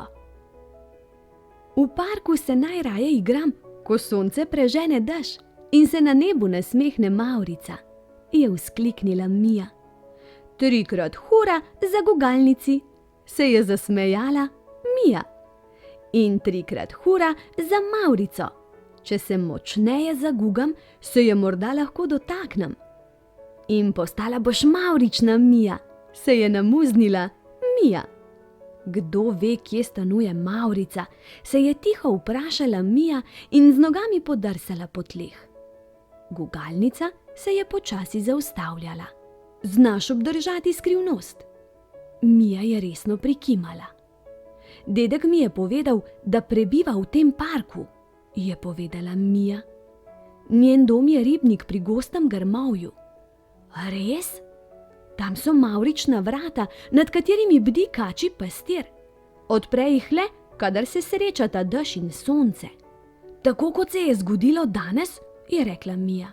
V parku se najraje igram, ko sonce prežene dež in se na nebu nasmehne mavrica, je vzkliknila Mija. 3-krat hura za gugalnici, se je zasmejala Mija. In 3-krat hura za mavrico. Če se močneje zagugam, se je morda lahko dotaknem. In postala boš mavrična, Mija, se je namuznila Mija. Kdo ve, kje stanuje mavrica, se je tiho vprašala Mija in z nogami podrsala po tleh. Gugalnica se je počasi zaustavljala. Znaš obdržati skrivnost? Mija je resno prikimala. Dedek mi je povedal, da prebiva v tem parku, je povedala Mija. Njen dom je ribnik pri gostem grmovju. Res? Tam so mavrična vrata, nad katerimi bdi kačji pastir. Odpre jih le, kadar se srečata dež in sonce. Tako kot se je zgodilo danes, je rekla Mija.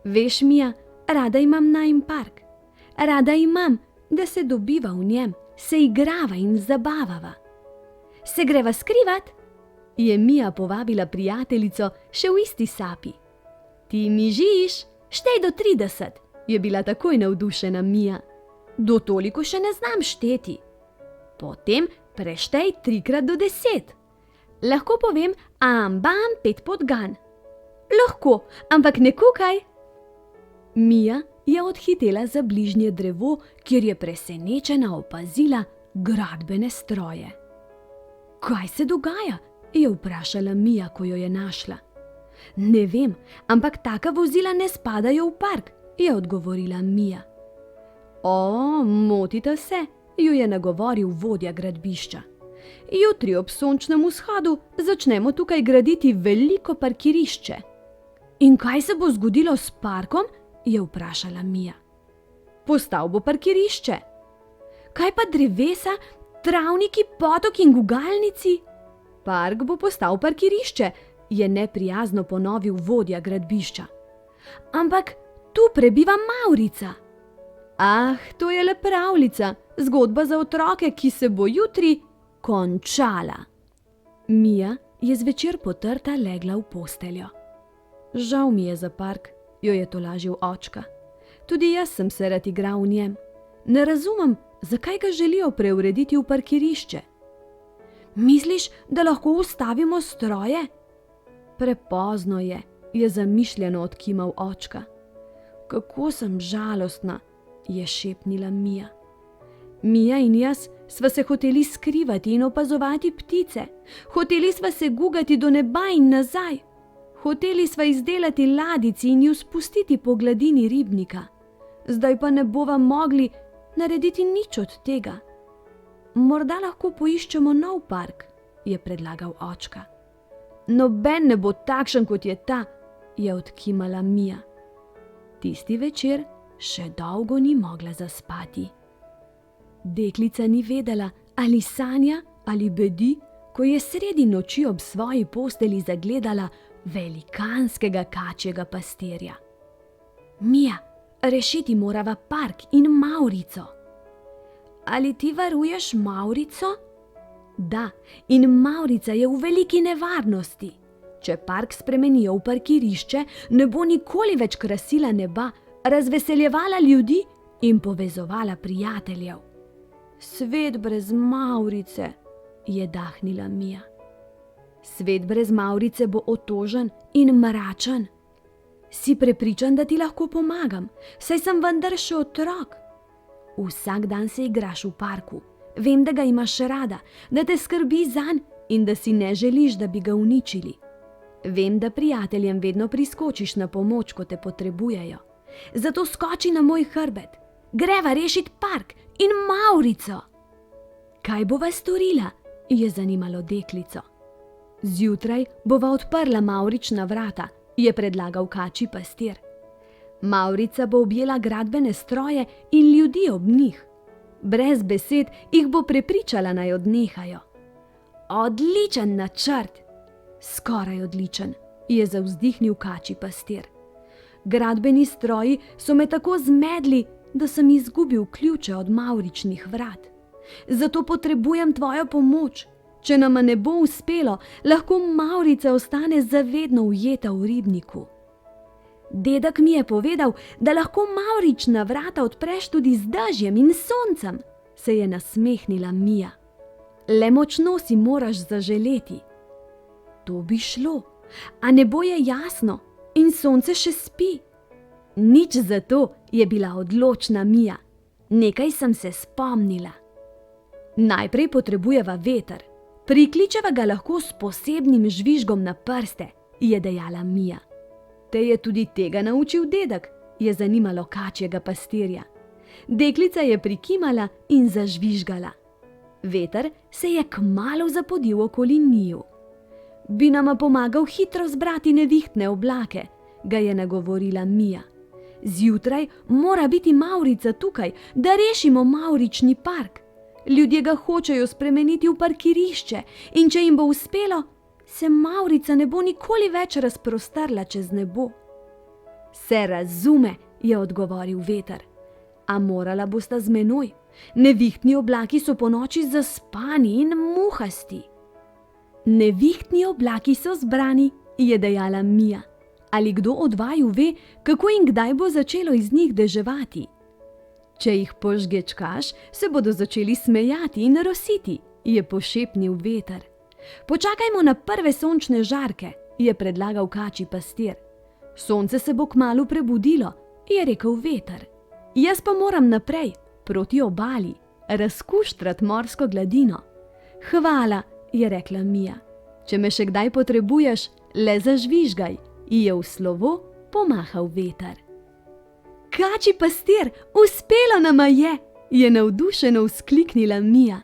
Veš, Mija, rada imam najin park. Rada imam, da se dobiva v njem, se igrava in zabavava. Se greva skrivat? Je Mija povabila prijateljico še v isti sapi. Ti mi žiš, štej do 30, je bila takoj navdušena Mija. Do toliko še ne znam šteti. Potem preštej 3-krat do 10. Lahko povem am-bam 5 podgan. Lahko, ampak ne kukaj. Mija je odhitela za bližnje drevo, kjer je presenečena opazila gradbene stroje. Kaj se dogaja? Je vprašala Mija, ko jo je našla. Ne vem, ampak taka vozila ne spadajo v park, je odgovorila Mija. O, motite se, jo je nagovoril vodja gradbišča. Jutri ob sončnem vzhodu začnemo tukaj graditi veliko parkirišče. In kaj se bo zgodilo s parkom? Je vprašala Mija. Postal bo parkirišče. Kaj pa drevesa, travniki, potok in gugalnici? Park bo postal parkirišče, je neprijazno ponovil vodja gradbišča. Ampak tu prebiva mavrica. Ah, to je le pravljica, zgodba za otroke, ki se bo jutri končala. Mija je zvečer potrta legla v posteljo. Žal mi je za park, jo je tolažil očka. Tudi jaz sem se rad igral v njem. Ne razumem, zakaj ga želijo preurediti v parkirišče. Misliš, da lahko ustavimo stroje? Prepozno je zamišljeno odkimal očka. Kako sem žalostna, je šepnila Mija. Mija in jaz sva se hoteli skrivati in opazovati ptice. Hoteli sva se gugati do neba in nazaj. Hoteli sva izdelati ladici in ju spustiti po gladini ribnika. Zdaj pa ne bova mogli narediti nič od tega. Morda lahko poiščemo nov park, je predlagal očka. Noben ne bo takšen, kot je ta, je odkimala Mija. Tisti večer še dolgo ni mogla zaspati. Deklica ni vedela, ali sanja ali bedi, ko je sredi noči ob svoji posteli zagledala velikanskega kačjega pastirja. Mija, rešiti morava park in Mavrico. Ali ti varuješ Mavrico? Da, in Mavrica je v veliki nevarnosti. Če park spremenijo v parkirišče, ne bo nikoli več krasila neba, razveseljevala ljudi in povezovala prijateljev. Svet brez Mavrice, je dahnila Mija. Svet brez Mavrice bo otožen in mračen. Si prepričan, da ti lahko pomagam, saj sem vendar še otrok. Vsak dan se igraš v parku. Vem, da ga imaš rada, da te skrbi zanj in da si ne želiš, da bi ga uničili. Vem, da prijateljem vedno priskočiš na pomoč, ko te potrebujejo. Zato skoči na moj hrbet. Greva rešiti park in Mavrico. Kaj bova storila? Je zanimalo deklico. Zjutraj bova odprla Mavrična vrata, je predlagal kačji pastir. Mavrica bo objela gradbene stroje in ljudi ob njih. Brez besed jih bo prepričala, naj odnehajo. Odličen načrt! Skoraj odličen, je zavzdihnil kačji pastir. Gradbeni stroji so me tako zmedli, da sem izgubil ključe od Mavričnih vrat. Zato potrebujem tvojo pomoč. Če nama ne bo uspelo, lahko Mavrica ostane zavedno ujeta v ribniku. Dedek mi je povedal, da lahko Mavrična vrata odpreš tudi z dežjem in soncem, se je nasmehnila Mija. Le močno si moraš zaželeti. To bi šlo, a nebo je jasno in sonce še spi. Nič zato, je bila odločna Mija. Nekaj sem se spomnila. Najprej potrebujeva veter. Prikličeva ga lahko s posebnim žvižgom na prste, je dejala Mija. Te je tudi tega naučil dedek, je zanimalo kačjega pastirja. Deklica je prikimala in zažvižgala. Veter se je kmalu zapodil okoli njiju. Bi nama pomagal hitro zbrati nevihtne oblake, ga je nagovorila Mija. Zjutraj mora biti Mavrica tukaj, da rešimo Mavrični park. Ljudje ga hočejo spremeniti v parkirišče in če jim bo uspelo, se Mavrica ne bo nikoli več razprostrla čez nebo. Se razume, je odgovoril veter. A morala bosta z menoj. Nevihtni oblaki so ponoči zaspani in muhasti. Nevihtni oblaki so zbrani, je dejala Mija. Ali kdo od vaju ve, kako in kdaj bo začelo iz njih deževati? Če jih požgečkaš, se bodo začeli smejati in rositi, je pošepnil veter. Počakajmo na prve sončne žarke, je predlagal kačji pastir. Sonce se bo kmalu prebudilo, je rekel veter. Jaz pa moram naprej, proti obali, razkuštrat morsko gladino. Hvala, je rekla Mija. Če me še kdaj potrebuješ, le zažvižgaj, je v slovo pomahal veter. Kačji pastir, uspelo nama je navdušeno vzkliknila Mija.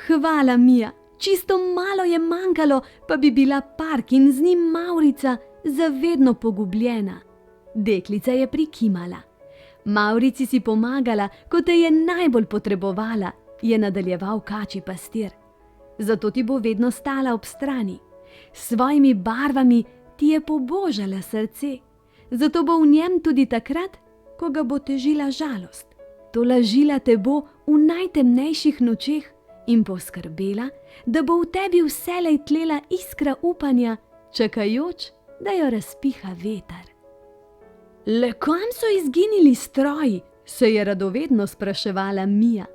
Hvala, Mija, čisto malo je manjkalo, pa bi bila park in z njim Mavrica zavedno pogubljena. Deklica je prikimala. Mavrici si pomagala, ko te je najbolj potrebovala, je nadaljeval kačji pastir. Zato ti bo vedno stala ob strani. S svojimi barvami ti je pobožala srce. Zato bo v njem tudi takrat, ko ga bo težila žalost. Tolažila te bo v najtemnejših nočeh in poskrbela, da bo v tebi vselej tlela iskra upanja, čakajoč, da jo razpiha veter. Le kam so izginili stroji, se je radovedno spraševala Mija.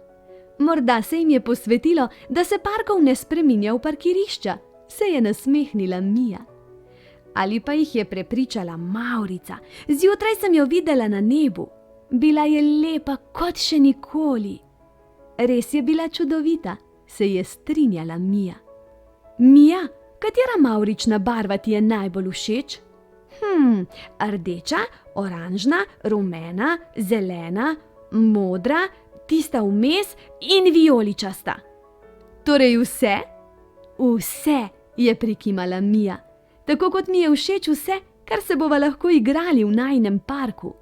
Morda se jim je posvetilo, da se parkov ne spreminja v parkirišča, se je nasmehnila Mija. Ali pa jih je prepričala Mavrica. Zjutraj sem jo videla na nebu. Bila je lepa kot še nikoli. Res je bila čudovita, se je strinjala Mija. Mija, katera mavrična barva ti je najbolj všeč? Rdeča, oranžna, rumena, zelena, modra, tista vmes in vijoličasta. Torej vse? Vse, je prikimala Mija. Tako kot mi je všeč vse, kar se bova lahko igrali v najinem parku.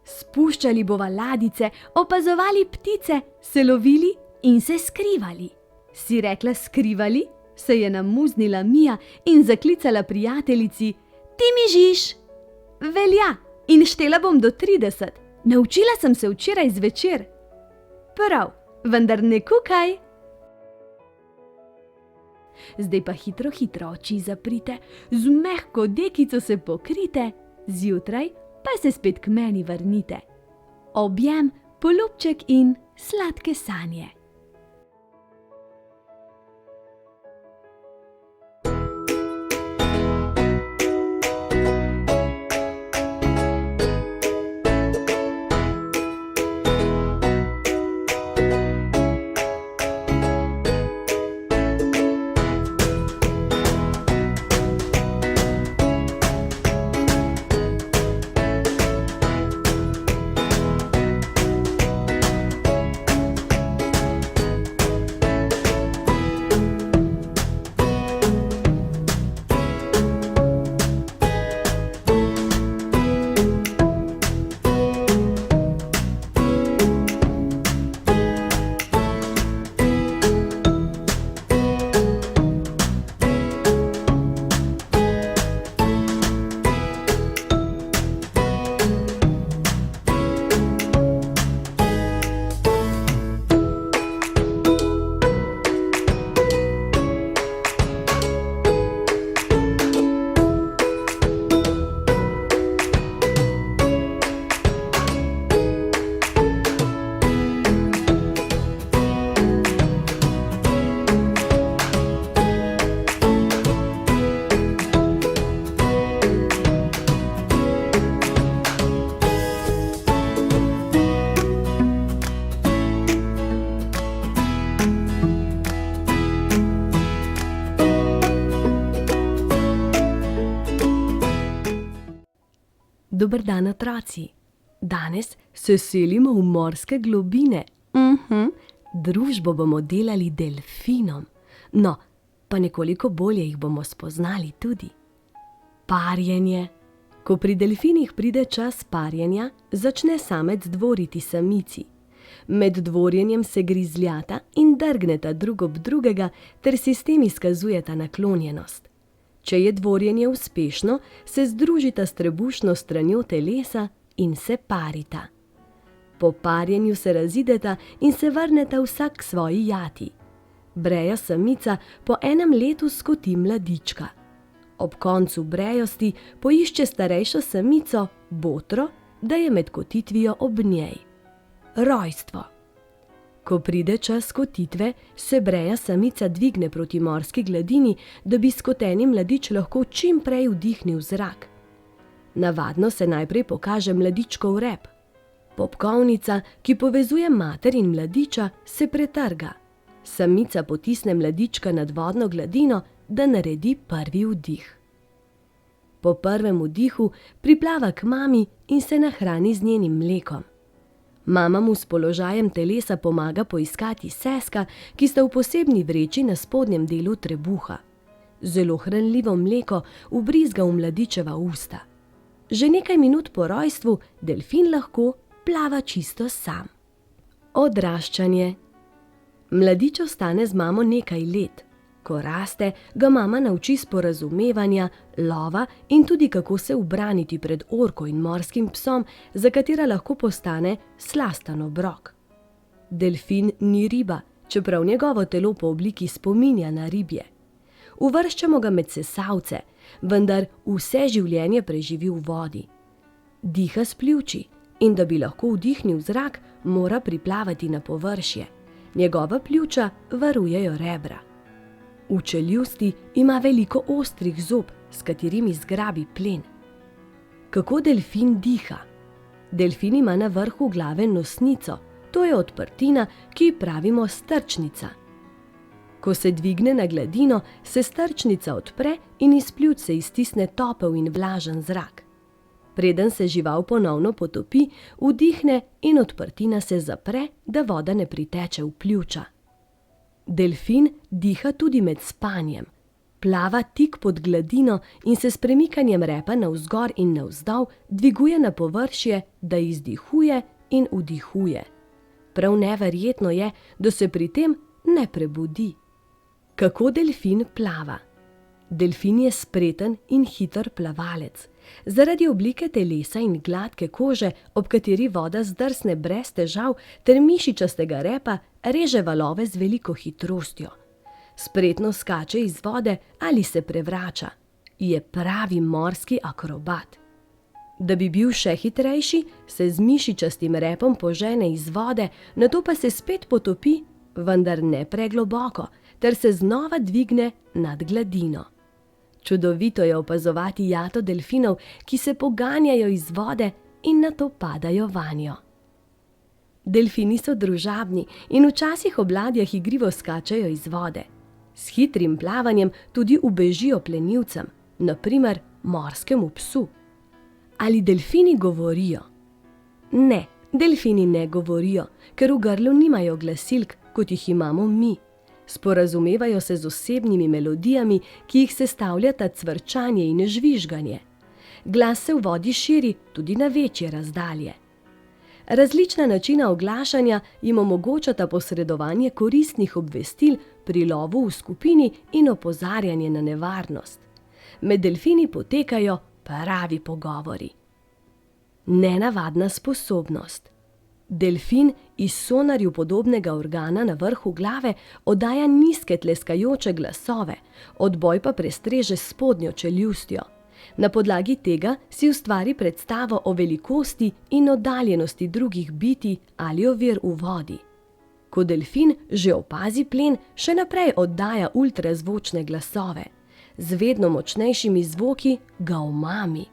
Spuščali bova ladjice, opazovali ptice, se lovili in se skrivali. Si rekla skrivali? Se je namuznila Mija in zaklicala prijateljici: Ti mižiš! Velja, in štela bom do 30. Naučila sem se včeraj zvečer. Prav, vendar ne kukaj. Zdaj pa hitro oči zaprite, z mehko dekico se pokrite, zjutraj pa se spet k meni vrnite. Objem, polubček in sladke sanje. Dober dan, otroci. Danes se selimo v morske globine. Družbo bomo delali delfinom. No, pa nekoliko bolje jih bomo spoznali tudi. Parjenje. Ko pri delfinih pride čas parjenja, začne samec dvoriti samici. Med dvorjenjem se grizljata in drgneta drug ob drugega ter si s tem izkazujeta naklonjenost. Če je dvorjenje uspešno, se združita s trebušno stranjo telesa in se parita. Po parjenju se razideta in se vrneta vsak k svoji jati. Breja samica po enem letu skoti mladička. Ob koncu brejosti poišče starejšo samico, botro, da je med kotitvijo ob njej. Rojstvo. Ko pride čas kotitve, se breja samica dvigne proti morski gladini, da bi skoteni mladič lahko čim prej vdihnil zrak. Navadno se najprej pokaže mladičkov rep. Popkovnica, ki povezuje mater in mladiča, se pretrga. Samica potisne mladička nad vodno gladino, da naredi prvi vdih. Po prvem vdihu priplava k mami in se nahrani z njenim mlekom. Mama mu s položajem telesa pomaga poiskati seska, ki sta v posebni vreči na spodnjem delu trebuha. Zelo hranljivo mleko vbrizga v mladičeva usta. Že nekaj minut po rojstvu delfin lahko plava čisto sam. Odraščanje. Mladič ostane z mamo nekaj let. Ko raste, ga mama nauči sporazumevanja, lova in tudi kako se ubraniti pred orko in morskim psom, za katera lahko postane slastan obrok. Delfin ni riba, čeprav njegovo telo po obliki spominja na ribje. Uvrščamo ga med sesalce, vendar vse življenje preživi v vodi. Diha s pljuči in da bi lahko vdihnil zrak, mora priplavati na površje. Njegova pljuča varujejo rebra. V čeljusti ima veliko ostrih zob, s katerimi zgrabi plen. Kako delfin diha? Delfin ima na vrhu glave nosnico, to je odprtina, ki ji pravimo strčnica. Ko se dvigne na gladino, se strčnica odpre in iz pljuč se iztisne topel in vlažen zrak. Preden se žival ponovno potopi, vdihne in odprtina se zapre, da voda ne priteče v pljuča. Delfin diha tudi med spanjem. Plava tik pod gladino in se s premikanjem repa navzgor in navzdol dviguje na površje, da izdihuje in vdihuje. Prav neverjetno je, da se pri tem ne prebudi. Kako delfin plava? Delfin je spreten in hiter plavalec. Zaradi oblike telesa in gladke kože, ob kateri voda zdrsne brez težav, ter mišičastega repa reže valove z veliko hitrostjo. Spretno skače iz vode ali se prevrača. Je pravi morski akrobat. Da bi bil še hitrejši, se z mišičastim repom požene iz vode, nato pa se spet potopi, vendar ne pregloboko, ter se znova dvigne nad gladino. Čudovito je opazovati jato delfinov, ki se poganjajo iz vode in nato padajo vanjo. Delfini so družabni in včasih ob ladjah igrivo skačejo iz vode. S hitrim plavanjem tudi ubežijo plenilcem, na primer morskemu psu. Ali delfini govorijo? Ne, delfini ne govorijo, ker v grlu nimajo glasilk, kot jih imamo mi. Sporazumevajo se z osebnimi melodijami, ki jih sestavljata cvrčanje in žvižganje. Glas se v vodi širi tudi na večje razdalje. Različna načina oglašanja jim omogočata posredovanje koristnih obvestil pri lovu v skupini in opozarjanje na nevarnost. Med delfini potekajo pravi pogovori. Nenavadna sposobnost. Delfin iz sonarju podobnega organa na vrhu glave oddaja nizke tleskajoče glasove, odboj pa prestreže s spodnjo čeljustjo. Na podlagi tega si ustvari predstavo o velikosti in oddaljenosti drugih bitij ali ovir v vodi. Ko delfin že opazi plen, še naprej oddaja ultrazvočne glasove. Z vedno močnejšimi zvoki ga omami.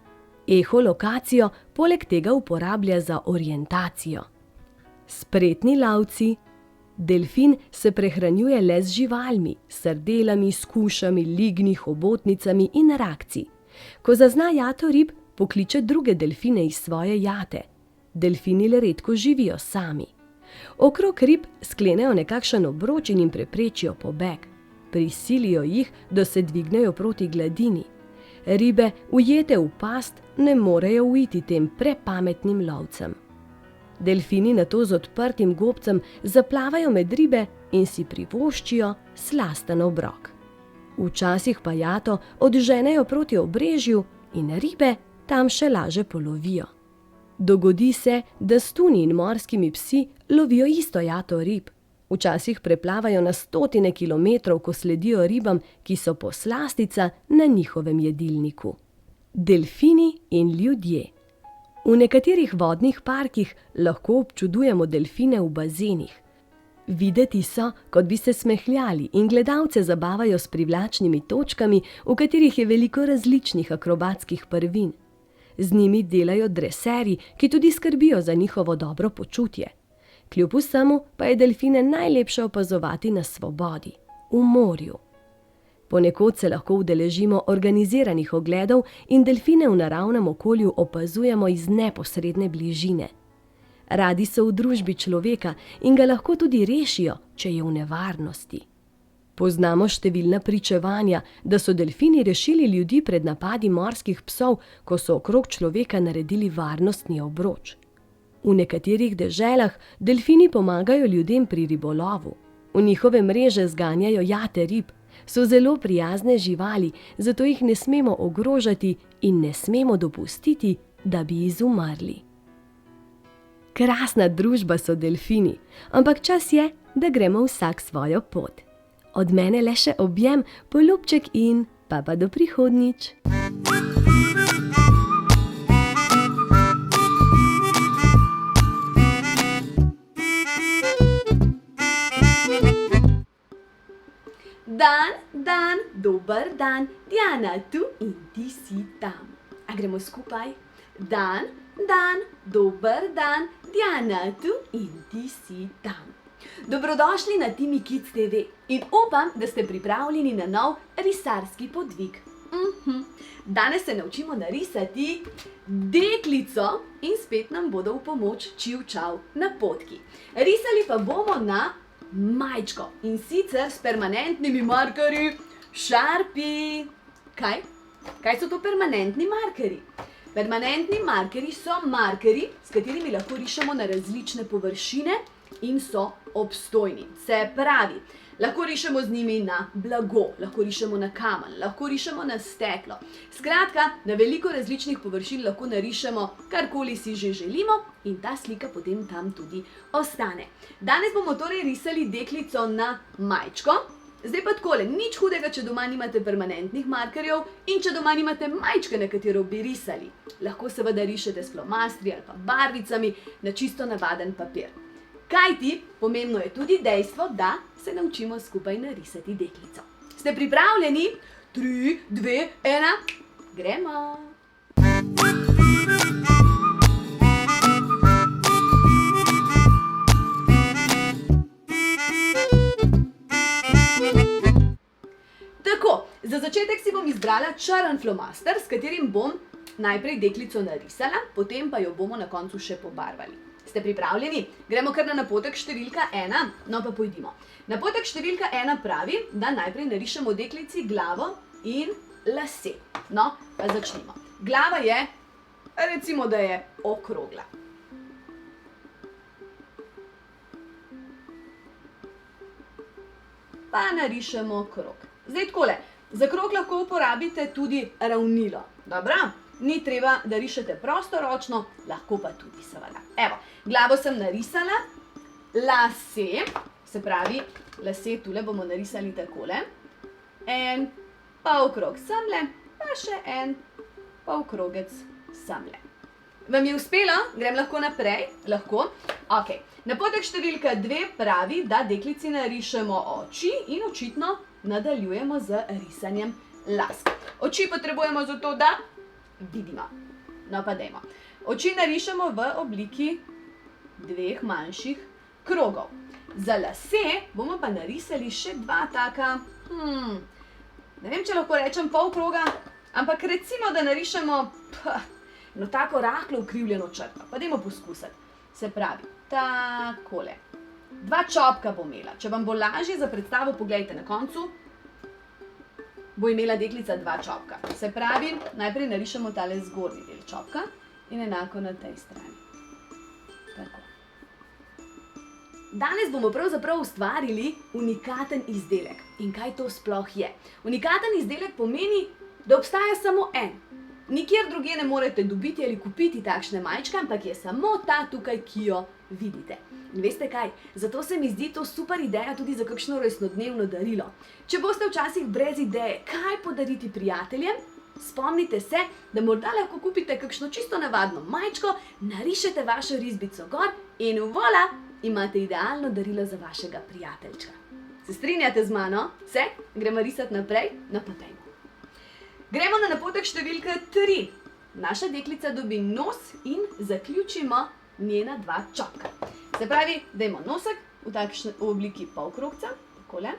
Eholokacijo poleg tega uporablja za orientacijo. Spretni lovci. Delfin se prehranjuje le z živalmi, srdelami, skušami, lignji, hobotnicami in rakci. Ko zazna jato rib, pokliče druge delfine iz svoje jate. Delfini le redko živijo sami. Okrog rib sklenejo nekakšen obroč in jim preprečijo pobeg. Prisilijo jih, da se dvignejo proti gladini. Ribe, ujete v past, ne morejo uiti tem prepametnim lovcem. Delfini nato z odprtim gobcem zaplavajo med ribe in si privoščijo slasten obrok. Včasih pa jato odženejo proti obrežju in ribe tam še laže polovijo. Dogodi se, da s tuni in morskimi psi lovijo isto jato rib. Včasih preplavajo na 100 kilometrov, ko sledijo ribam, ki so poslastica na njihovem jedilniku. Delfini in ljudje. V nekaterih vodnih parkih lahko občudujemo delfine v bazenih. Videti so, kot bi se smehljali in gledalce zabavajo s privlačnimi točkami, v katerih je veliko različnih akrobatskih prvin. Z njimi delajo dreserji, ki tudi skrbijo za njihovo dobro počutje. Kljub vsemu pa je delfine najlepše opazovati na svobodi, v morju. Ponekod se lahko udeležimo organiziranih ogledov in delfine v naravnem okolju opazujemo iz neposredne bližine. Radi so v družbi človeka in ga lahko tudi rešijo, če je v nevarnosti. Poznamo številna pričevanja, da so delfini rešili ljudi pred napadi morskih psov, ko so okrog človeka naredili varnostni obroč. V nekaterih deželah delfini pomagajo ljudem pri ribolovu. V njihove mreže zganjajo jate rib, So zelo prijazne živali, zato jih ne smemo ogrožati in ne smemo dopustiti, da bi izumrli. Krasna družba so delfini, ampak čas je, da gremo vsak svojo pot. Od mene le še objem, poljubček in pa do prihodnjič. Dan, dober dan, Diana tu in ti si tam. A gremo skupaj? Dan, dober dan, Diana tu in ti si tam. Dobrodošli na Timi Kids TV in upam, da ste pripravljeni na nov risarski podvig. Danes se naučimo narisati deklico in spet nam bodo v pomoč čivčav napotki. Risali pa bomo na majčko in sicer s permanentnimi markerji Sharpie. Kaj so to permanentni markerji? Permanentni markerji so markerji, s katerimi lahko rišemo na različne površine in so obstojni. Se pravi, lahko rišemo z njimi na blago, lahko rišemo na kamen, lahko rišemo na steklo. Skratka, na veliko različnih površin lahko narišemo karkoli si že želimo in ta slika potem tam tudi ostane. Danes bomo torej risali deklico na majčko. Zdaj pa takole, nič hudega, če doma nimate permanentnih markerjev in če doma nimate majčke, na katero bi risali. Lahko seveda rišete s flomastri ali pa barvicami na čisto navaden papir. Kajti, pomembno je tudi dejstvo, da se naučimo skupaj narisati deklico. Ste pripravljeni? 3, 2, 1, gremo! Tako, za začetek si bom izbrala črn flomaster, s katerim bom najprej deklico narisala, potem pa jo bomo na koncu še pobarvali. Ste pripravljeni? Gremo kar na napotek številka 1, no pa pojdimo. Napotek številka 1 pravi, da najprej narišemo deklici glavo in lase. No, pa začnimo. Glava je, recimo, da je okrogla. Pa narišemo krog. Zdaj takole, za krog lahko uporabite tudi ravnilo. Dobro? Ni treba, da rišete prostoročno, lahko pa tudi seveda. Evo, glavo sem narisala, lase, se pravi, lase tule bomo narisali takole. En polkrog semle, pa še en polkrogec semle. Vam je uspelo? Grem lahko naprej? Lahko? Ok. Napotek številka 2 pravi, da deklici narišemo oči in očitno nadaljujemo z risanjem las. Oči potrebujemo zato, da vidimo. No pa dajmo. Oči narišemo v obliki 2 manjših krogov. Za lase bomo pa narisali še 2 taka, ne vem, če lahko rečem pol kroga, ampak recimo, da narišemo eno tako rahlo ukrivljeno črto. Pa dajmo poskusiti. Se pravi, takole. 2 čopka bom imela. Če vam bo lažje za predstavo, poglejte na koncu, bo imela deklica 2 čopka. Se pravi, najprej narišemo tale zgornji del čopka in enako na tej strani. Tako. Danes bomo pravzaprav ustvarili unikaten izdelek. In kaj to sploh je? Unikaten izdelek pomeni, da obstaja samo en. Nikjer drugje ne morete dobiti ali kupiti takšne majčke, ampak je samo ta tukaj, ki jo vidite. In veste kaj? Zato se mi zdi to super ideja tudi za kakšno rojstnodnevno darilo. Če boste včasih brez ideje, kaj podariti prijateljem, spomnite se, da morda lahko kupite kakšno čisto navadno majčko, narišete vašo risbico gor in voila, imate idealno darilo za vašega prijateljčka. Se strinjate z mano? Se? Gremo risati naprej? No pa dajmo. Gremo na napotek številka 3. Naša deklica dobi nos in zaključimo njena 2 čopka. Se pravi, dajmo nosek v obliki polkrogca, takole.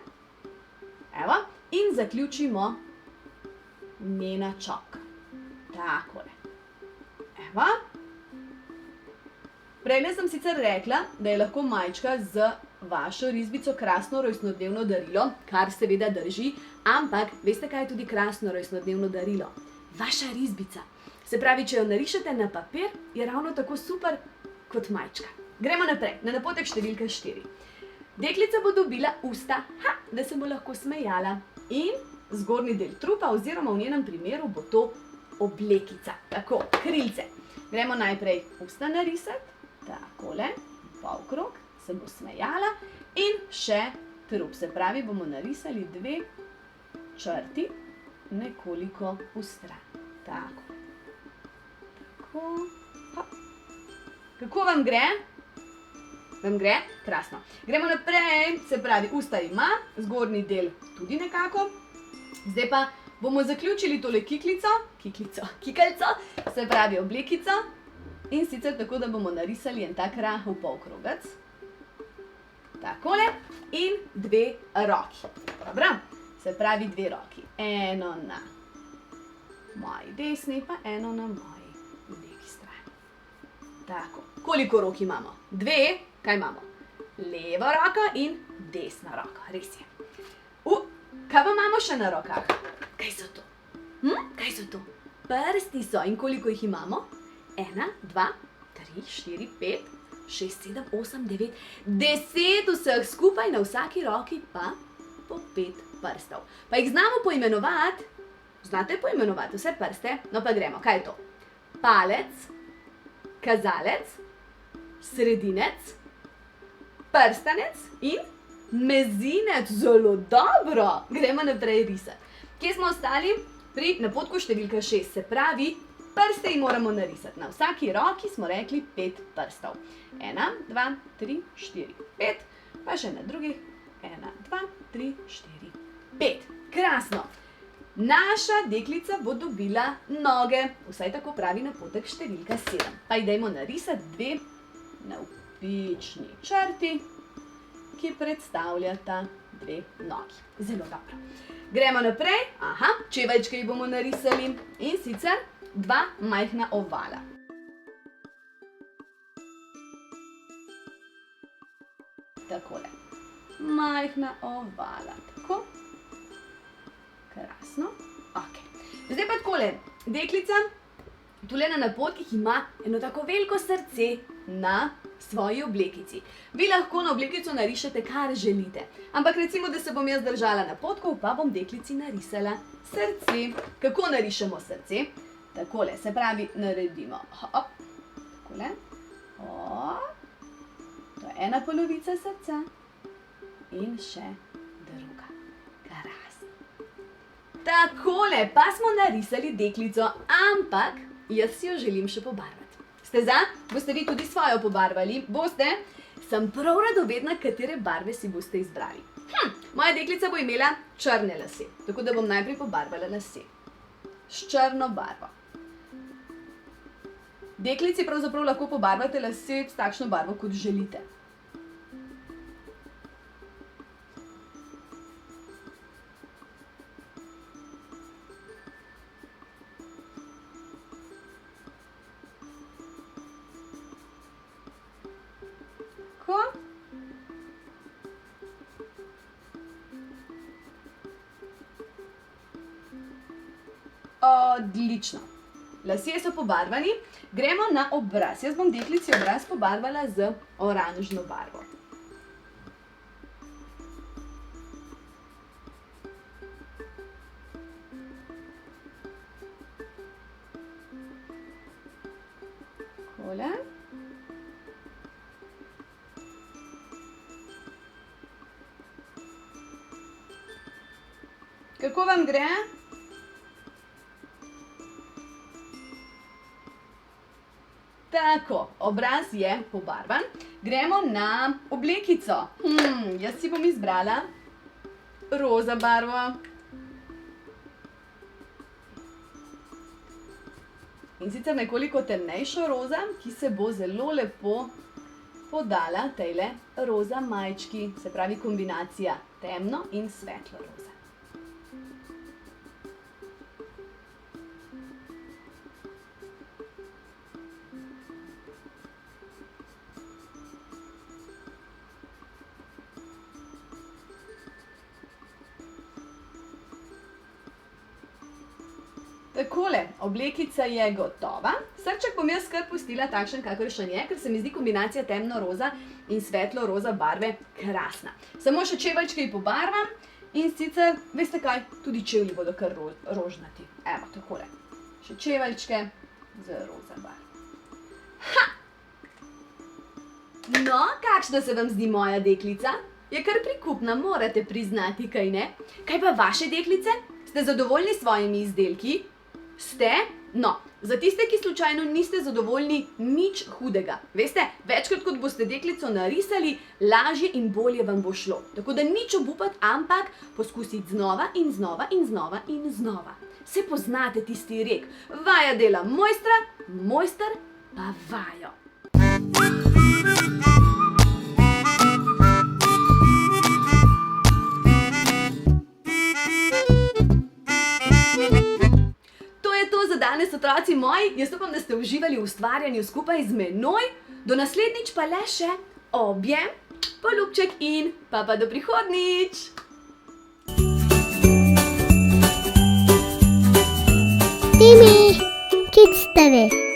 Evo, in zaključimo njena čopka. Takole. Evo. Prejle sem sicer rekla, da je lahko majčka z vašo risbico krasno rojstnodnevno darilo, kar seveda drži, ampak veste, kaj je tudi krasno rojstnodnevno darilo? Vaša risbica. Se pravi, če jo narišete na papir, je ravno tako super kot majčka. Gremo naprej, na napotek številka 4. Deklica bo dobila usta, da se bo lahko smejala. In zgornji del trupa oziroma v njenem primeru bo to oblekica. Tako, krilce. Gremo najprej usta narisati, takole, polkrog, se bo smejala in še trup. Se pravi, bomo narisali 2 črti nekoliko vstran. Tako. Tako. Hop. Kako vam gre? Vam gre? Krasno. Gremo naprej, se pravi, usta ima, zgornji del tudi nekako. Zdaj pa bomo zaključili tole kikalico, se pravi oblekico. In sicer tako, da bomo narisali en tak rahel polkrogec. Takole. In 2 roki. Dobro? Se pravi 2 roki. Eno na moji desni, pa eno na moji levi strani. Tako. Koliko rok imamo? 2. Kaj imamo? Leva roka in desna roka. Res je. Kaj pa imamo še na rokah? Kaj so to? Kaj so to? Prsti so. In koliko jih imamo? 1, 2, 3, 4, 5, 6, 7, 8, 9, 10 vseh skupaj, na vsaki roki pa po 5 prstov. Pa jih znamo poimenovati? Znate poimenovati vse prste? No pa gremo. Kaj je to? Palec, kazalec, sredinec, prstanec in mezinec. Zelo dobro. Gremo naprej risati. Kje smo ostali? Pri napotku številka 6. Se pravi, prste jih moramo narisati. Na vsaki roki smo rekli 5 prstov. 1, 2, 3, 4, 5. Pa še na drugih. 1, 2, 3, 4, 5. Krasno. Naša deklica bo dobila noge. Vsaj tako pravi napotek številka 7. Pa jih dajmo narisati 2 navpični črti, ki predstavljata 2 nogi. Zelo dobro. Gremo naprej. Čeveljčke jih bomo narisali. In sicer 2 majhna ovala. Takole. Majhna ovala. Tako. Krasno. Ok. Zdaj pa takole. Deklica tule na napotkih ima eno tako veliko srce na svoji oblekici. Vi lahko na oblekico narišete, kar želite. Ampak recimo, da se bom jaz držala napotkov, pa bom deklici narisala srce. Kako narišemo srce? Takole, se pravi, naredimo. Hop. Takole. Hop. To je ena polovica srca. In še druga. Krasno. Takole, pa smo narisali deklico, ampak jaz si jo želim še pobarvati. Ste za? Boste vi tudi svojo pobarvali? Boste? Sem prav radovedna, katere barve si boste izbrali. Moja deklica bo imela črne lase, tako da bom najprej pobarvala lase. S črno barvo. Deklici pravzaprav lahko pobarvate lase s takšno barvo, kot želite. Odlično. Lasje so pobarvani. Gremo na obraz. Jaz bom deklici obraz pobarvala z oranžno barvo. Takole. Kako vam gre? Tako, obraz je pobarvan. Gremo na oblekico. Jaz si bom izbrala roza barvo. In sicer nekoliko temnejšo roza, ki se bo zelo lepo podala tejle roza majčki. Se pravi kombinacija temno in svetlo roza. Takole, oblekica je gotova. Srček bom jaz kar pustila takšen, kakršen je, ker se mi zdi kombinacija temno roza in svetlo roza barve krasna. Samo še čeveljčke ji pobarvam In sicer, veste kaj, tudi čevlji bodo kar rožnati. Evo, takole. Še čeveljčke z roza barvo. Ha! No, kakšna se vam zdi moja deklica? Je kar prikupna, morate priznati, kaj ne? Kaj pa vaše deklice? Ste zadovoljni s svojimi izdelki? Ste? No, za tiste, ki slučajno niste zadovoljni, nič hudega. Veste, večkrat kot boste deklico narisali, lažje in bolje vam bo šlo. Tako da nič obupati, ampak poskusiti znova in znova in znova in znova. Se poznate tisti rek, vaja dela mojstra, mojster pa vajo. Za danes, otroci moji, jaz upam, da ste uživali v ustvarjanju skupaj z menoj. Do naslednjič pa le še objem, poljubček in pa do prihodnjič. Timmy, Kids TV.